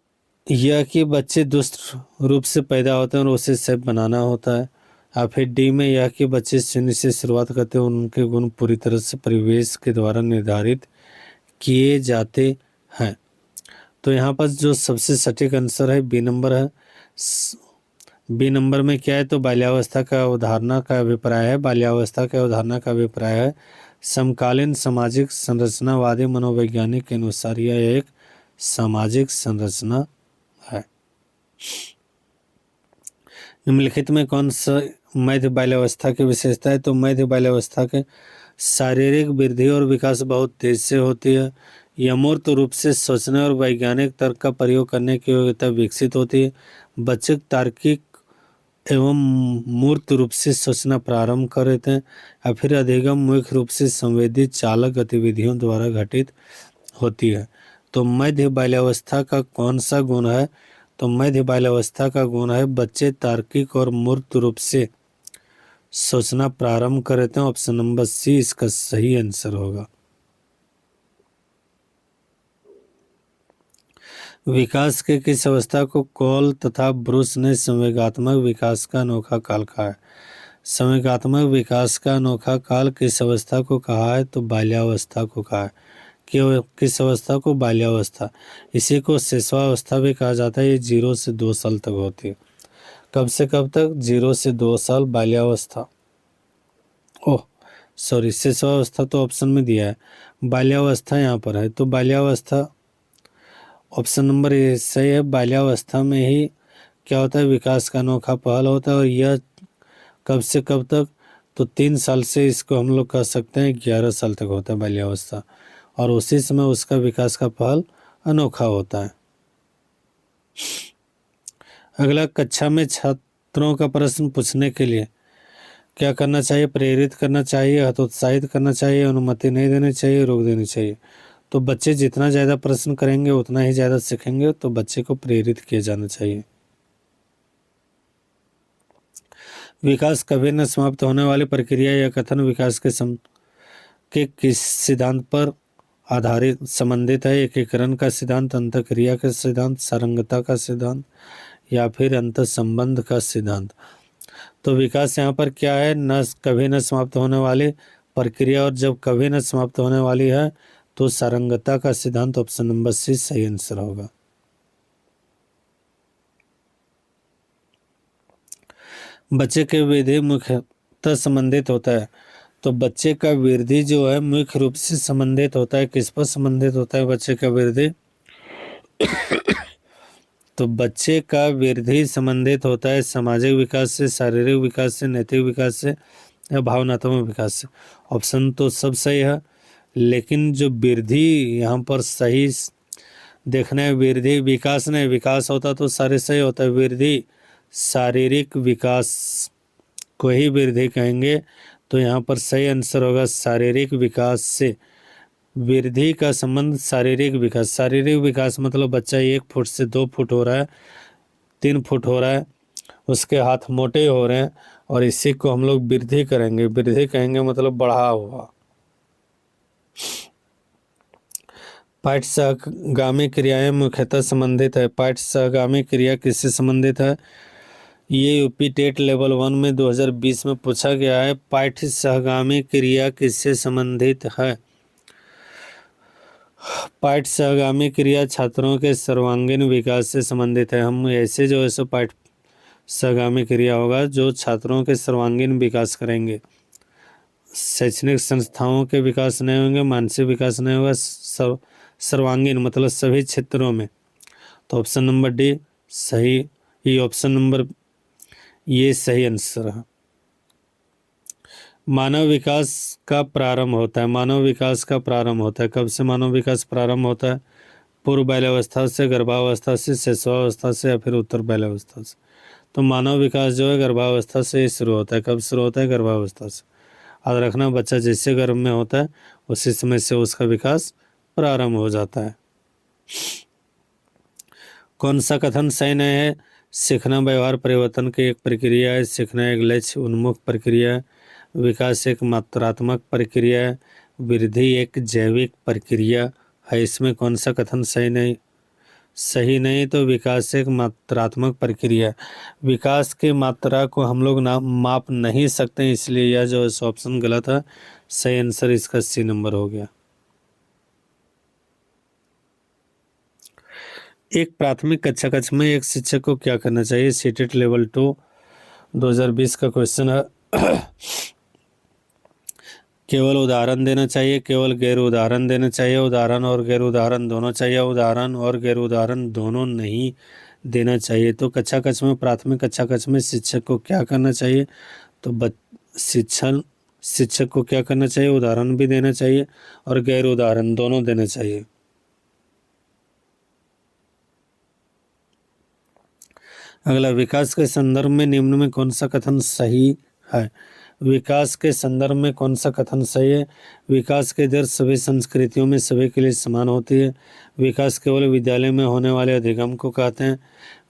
यह कि बच्चे दुष्ट रूप से पैदा होते हैं और उसे सही बनाना होता है, या फिर डी में यह कि बच्चे शून्य से शुरुआत करते हैं, उनके गुण पूरी तरह से परिवेश के द्वारा निर्धारित किए जाते हैं। तो यहाँ पर जो सबसे सटीक आंसर है बी नंबर है। बी नंबर में क्या है? तो बाल्यावस्था का अवधारणा का अभिप्राय है, बाल्यावस्था के अवधारणा का अभिप्राय है समकालीन सामाजिक संरचनावादी मनोवैज्ञानिक के अनुसार यह एक सामाजिक संरचना है। निम्नलिखित में कौन सा मध्य बाल्यावस्था की विशेषता है? तो मध्य बाल्यावस्था के शारीरिक वृद्धि और विकास बहुत तेज से होती है, यह मूर्त रूप से सोचने और वैज्ञानिक तर्क का प्रयोग करने की योग्यता विकसित होती है, बच्चे तार्किक एवं मूर्त रूप से सोचना प्रारंभ कर देते हैं, या फिर अधिगम मुख्य रूप से संवेदी चालक गतिविधियों द्वारा घटित होती है। तो मध्य बाल्यावस्था का कौन सा गुण है? तो मध्य बाल्यावस्था का गुण है बच्चे तार्किक और मूर्त रूप से सोचना प्रारंभ कर देते हैं, ऑप्शन नंबर सी इसका सही आंसर होगा। विकास के किस अवस्था को कॉल तथा ब्रूस ने संवेगात्मक विकास का अनोखा काल कहा है? संवेगात्मक विकास का अनोखा काल किस अवस्था को कहा है? तो बाल्यावस्था को कहा है। किस अवस्था को? बाल्यावस्था। इसी को शिशुआवस्था भी कहा जाता है। ये 0 से 2 साल तक होती है। कब से कब तक? 0 से 2 साल बाल्यावस्था। ओह सॉरी, शिशुआवस्था तो ऑप्शन में दिया है, बाल्यावस्था यहाँ पर है। तो बाल्यावस्था ऑप्शन नंबर ए सही है। बाल्यावस्था में ही क्या होता है? विकास का अनोखा पहल होता है। और यह कब से कब तक? तो 3 साल से इसको हम लोग कह सकते हैं 11 साल तक होता है बाल्यावस्था। और उसी समय उसका विकास का पहल अनोखा होता है। अगला, कक्षा में छात्रों का प्रश्न पूछने के लिए क्या करना चाहिए? प्रेरित करना चाहिए, हतोत्साहित करना चाहिए, अनुमति नहीं देनी चाहिए, रोक देनी चाहिए। तो बच्चे जितना ज़्यादा प्रश्न करेंगे उतना ही ज़्यादा सीखेंगे। तो बच्चे को प्रेरित किया जाना चाहिए। विकास कभी न समाप्त होने वाली प्रक्रिया या कथन विकास के किस सिद्धांत पर आधारित संबंधित है? एकीकरण का सिद्धांत, अंतःक्रिया का सिद्धांत, सारंगता का सिद्धांत या फिर अंतःसंबंध का सिद्धांत। तो विकास यहाँ पर क्या है? न कभी न समाप्त होने वाली प्रक्रिया। और जब कभी न समाप्त होने वाली है तो सारंगता का सिद्धांत। ऑप्शन नंबर सी सही आंसर होगा। बच्चे के वृद्धि मुख्यतः संबंधित होता है। तो बच्चे का वृद्धि जो है मुख्य रूप से संबंधित होता है, किस पर संबंधित होता है बच्चे का वृद्धि? तो बच्चे का वृद्धि संबंधित होता है सामाजिक विकास से, शारीरिक विकास से, नैतिक विकास से या भावनात्मक विकास से। ऑप्शन तो सब सही है, लेकिन जो वृद्धि यहाँ पर सही देखना है, वृद्धि विकास नहीं, विकास होता तो सारे सही होता है। वृद्धि शारीरिक विकास को ही वृद्धि कहेंगे। तो यहाँ पर सही आंसर होगा शारीरिक विकास से। वृद्धि का संबंध शारीरिक विकास। शारीरिक विकास मतलब बच्चा 1 फुट से 2 फुट हो रहा है, 3 फुट हो रहा है, उसके हाथ मोटे हो रहे हैं, और इसी को हम लोग वृद्धि करेंगे। वृद्धि कहेंगे मतलब बढ़ा हुआ। पाठ सहगामी क्रियाएं मुख्यतः संबंधित है। पाठ सहगामी क्रिया किससे संबंधित है? ये यूपी टेट लेवल 1 में 2020 में पूछा गया है। पाठ सहगामी क्रिया किससे संबंधित है? पाठ सहगामी क्रिया छात्रों के सर्वांगीण विकास से संबंधित है। हम ऐसे जो ऐसे पाठ सहगामी क्रिया होगा जो छात्रों के सर्वांगीण विकास करेंगे। शैक्षणिक संस्थाओं के विकास नहीं होंगे, मानसिक विकास नहीं होगा, सर्वांगीण मतलब सभी क्षेत्रों में। तो ऑप्शन नंबर डी सही, ये ऑप्शन नंबर ये सही आंसर है। मानव विकास का प्रारंभ होता है। मानव विकास का प्रारंभ होता है कब से? मानव विकास प्रारंभ होता है पूर्व बाल्यावस्था से, गर्भावस्था से, शिशुआवस्था से या फिर उत्तर बाल्यावस्था से। तो मानव विकास जो है गर्भावस्था से शुरू होता है। कब शुरू होता है? गर्भावस्था से। याद रखना, बच्चा जैसे गर्भ में होता है उसी समय से उसका विकास प्रारंभ हो जाता है। कौन सा कथन सही नहीं है? सीखना व्यवहार परिवर्तन की एक प्रक्रिया है, सीखना एक लक्ष्य उन्मुख प्रक्रिया है, विकास एक मात्रात्मक प्रक्रिया है, वृद्धि एक जैविक प्रक्रिया है। इसमें कौन सा कथन सही नहीं? सही नहीं। तो विकास एक मात्रात्मक प्रक्रिया है। विकास की मात्रा को हम लोग माप नहीं सकते, इसलिए यह जो ऑप्शन गलत है। सही आंसर इसका सी नंबर हो गया। एक प्राथमिक कक्षा में एक शिक्षक को क्या करना चाहिए? सीटेट लेवल 2 2020 का क्वेश्चन है। केवल उदाहरण देना चाहिए, केवल गैर उदाहरण देना चाहिए, उदाहरण और गैर उदाहरण दोनों चाहिए, उदाहरण और गैर उदाहरण दोनों नहीं देना चाहिए। तो कक्षा कक्ष में, प्राथमिक कक्षा कक्ष में शिक्षक को क्या करना चाहिए? तो शिक्षक को क्या करना चाहिए? उदाहरण भी देना चाहिए और गैर उदाहरण दोनों देना चाहिए। अगला, विकास के संदर्भ में निम्न में कौन सा कथन सही है? विकास के संदर्भ में कौन सा कथन सही है? विकास की दर सभी संस्कृतियों में सभी के लिए समान होती है। विकास केवल विद्यालय में होने वाले अधिगम को कहते हैं।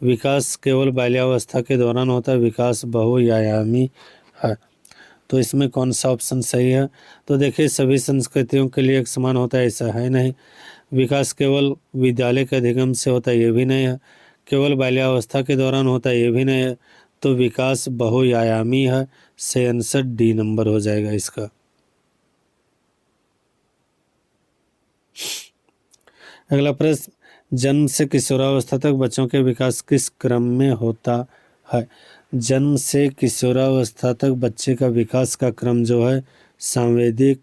विकास केवल बाल्यावस्था के दौरान होता है। विकास बहुआयामी है। तो इसमें कौन सा ऑप्शन सही है? तो देखिए, सभी संस्कृतियों के लिए एक समान होता है ऐसा है नहीं। विकास केवल विद्यालय के अधिगम से होता है ये भी नहीं है। केवल बाल्यावस्था के दौरान होता है ये भी नहीं है। तो विकास बहुआयामी है। सही आंसर डी नंबर हो जाएगा इसका। अगला प्रश्न, जन्म से किशोरावस्था तक बच्चों के विकास किस क्रम में होता है? जन्म से किशोरावस्था तक बच्चे का विकास का क्रम जो है सांवेदिक,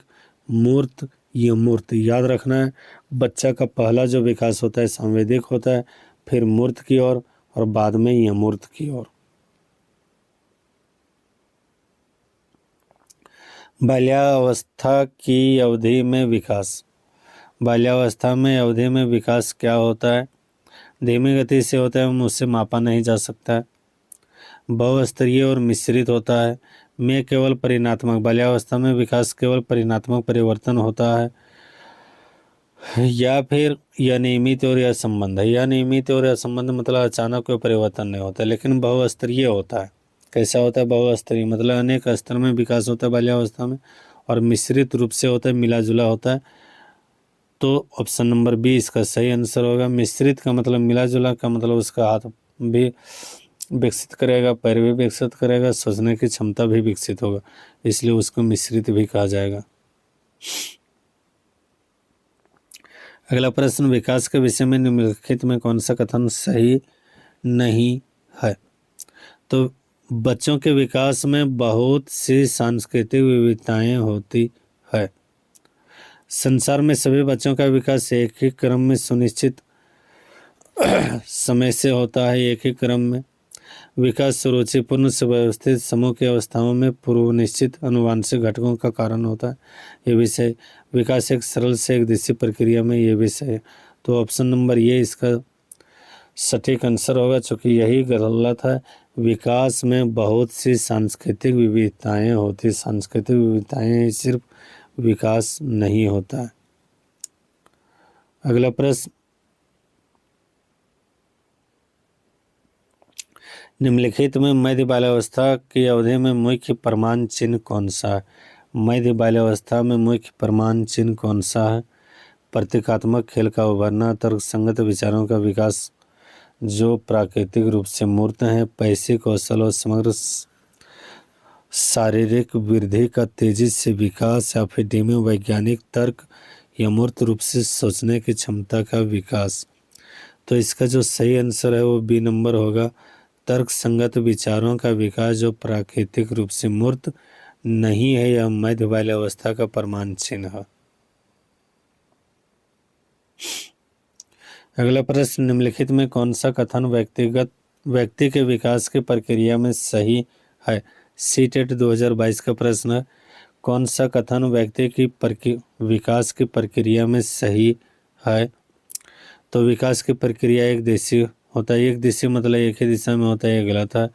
मूर्त, यमूर्त। याद रखना है, बच्चा का पहला जो विकास होता है सांवेदिक होता है, फिर मूर्त की ओर और बाद में यमूर्त की ओर। बाल्यावस्था की अवधि में विकास। बाल्यावस्था में अवधि में विकास क्या होता है? धीमी गति से होता है, उससे मापा नहीं जा सकता है। बहुस्तरीय और मिश्रित होता है। में केवल परिणात्मक, बाल्यावस्था में विकास केवल परिणात्मक परिवर्तन होता है। या फिर यह नियमित और यह संबंध है। यह नियमित और यह संबंध मतलब अचानक कोई परिवर्तन नहीं होता, लेकिन बहुस्तरीय होता है। कैसा होता है बहुस्तरीय? मतलब अनेक स्तर में विकास होता है बाल्यावस्था में, और मिश्रित रूप से होता है, मिला जुला होता है। तो ऑप्शन नंबर बी इसका सही आंसर होगा। मिश्रित का मतलब मिला जुला का मतलब उसका हाथ भी विकसित करेगा, पैर भी विकसित करेगा, सोचने की क्षमता भी विकसित होगा, इसलिए उसको मिश्रित भी कहा जाएगा। अगला प्रश्न, विकास के विषय में निम्नलिखित में कौन सा कथन सही नहीं है? तो बच्चों के विकास में बहुत सी सांस्कृतिक विविधताएं होती है। संसार में सभी बच्चों का विकास एक ही क्रम में सुनिश्चित समय से होता है। एक ही क्रम में विकास सुरुचिपूर्ण सुव्यवस्थित समूह की अवस्थाओं में पूर्व निश्चित अनुवांशिक घटकों का कारण होता है। ये विषय विकास एक सरल से एक दिशा प्रक्रिया में ये विषय है। तो ऑप्शन नंबर ये इसका सटीक आंसर होगा, चूँकि यही गलत है। विकास में बहुत सी सांस्कृतिक विविधताएं होती। सांस्कृतिक विविधताएं सिर्फ विकास नहीं होता है। अगला प्रश्न, निम्नलिखित में मध्य बाल्यावस्था की अवधि में मुख्य प्रमाण चिन्ह कौन सा है? मध्य बाल्यावस्था में मुख्य प्रमाण चिन्ह कौन सा है? प्रतीकात्मक खेल का उभरना, तर्कसंगत विचारों का विकास जो प्राकृतिक रूप से मूर्त हैं, पैसे कौशल और समग्र शारीरिक वृद्धि का तेजी से विकास, या फिर धीमे वैज्ञानिक तर्क या मूर्त रूप से सोचने की क्षमता का विकास। तो इसका जो सही आंसर है वो बी नंबर होगा, तर्क संगत विचारों का विकास जो प्राकृतिक रूप से मूर्त नहीं है, यह मध्य बाल्यावस्था का प्रमाण चिन्ह है। अगला प्रश्न, निम्नलिखित में कौन सा कथन व्यक्ति के विकास की प्रक्रिया में सही है? सीटेट 2022 का प्रश्न है, कौन सा कथन व्यक्ति की विकास की प्रक्रिया में सही है? तो विकास की प्रक्रिया एक दिशा होता है। एक दिशा मतलब एक ही दिशा में होता है, ये गलत है।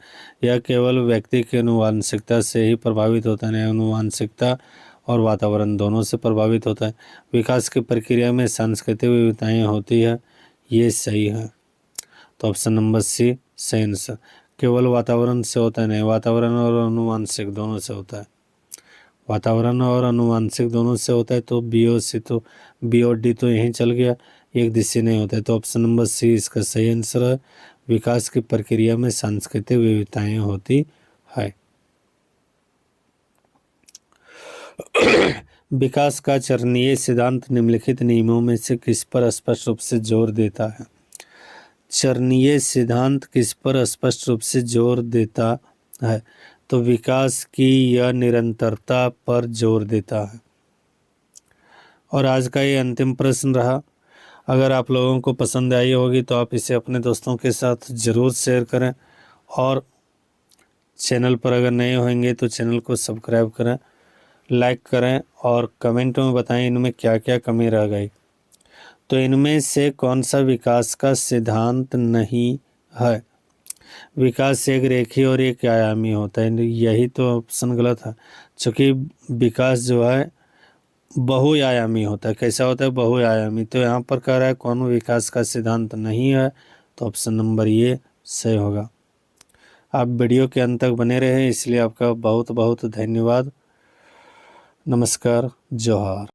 यह केवल व्यक्ति की अनुवांशिकता से ही प्रभावित होता है। अनुवांशिकता और वातावरण दोनों से प्रभावित होता है। विकास की प्रक्रिया में सांस्कृतिक विविधताएं होती है, ये सही है। तो ऑप्शन नंबर सी सही आंसर। केवल वातावरण से होता है नहीं, वातावरण और अनुवांशिक दोनों से होता है। वातावरण और अनुवांशिक दोनों से होता है। तो बी और सी तो बी और डी तो यहीं चल गया, एक दिशा नहीं होता है। तो ऑप्शन नंबर सी इसका सही आंसर है। विकास की प्रक्रिया में सांस्कृतिक विविधताएं होती है। विकास का चरणीय सिद्धांत निम्नलिखित नियमों में से किस पर स्पष्ट रूप से जोर देता है? चरणीय सिद्धांत किस पर स्पष्ट रूप से जोर देता है? तो विकास की यह निरंतरता पर जोर देता है। और आज का ये अंतिम प्रश्न रहा। अगर आप लोगों को पसंद आई होगी तो आप इसे अपने दोस्तों के साथ ज़रूर शेयर करें, और चैनल पर अगर नए होंगे तो चैनल को सब्सक्राइब करें, लाइक करें, और कमेंट में बताएं इनमें क्या क्या कमी रह गई। तो इनमें से कौन सा विकास का सिद्धांत नहीं है? विकास एक रेखीय और एक आयामी होता है, यही तो ऑप्शन गलत है। क्योंकि विकास जो है बहुआयामी होता है। कैसा होता है? बहुआयामी। तो यहाँ पर कह रहा है कौन विकास का सिद्धांत नहीं है, तो ऑप्शन नंबर ये सही होगा। आप वीडियो के अंत तक बने रहे, इसलिए आपका बहुत बहुत धन्यवाद। नमस्कार, जोहार।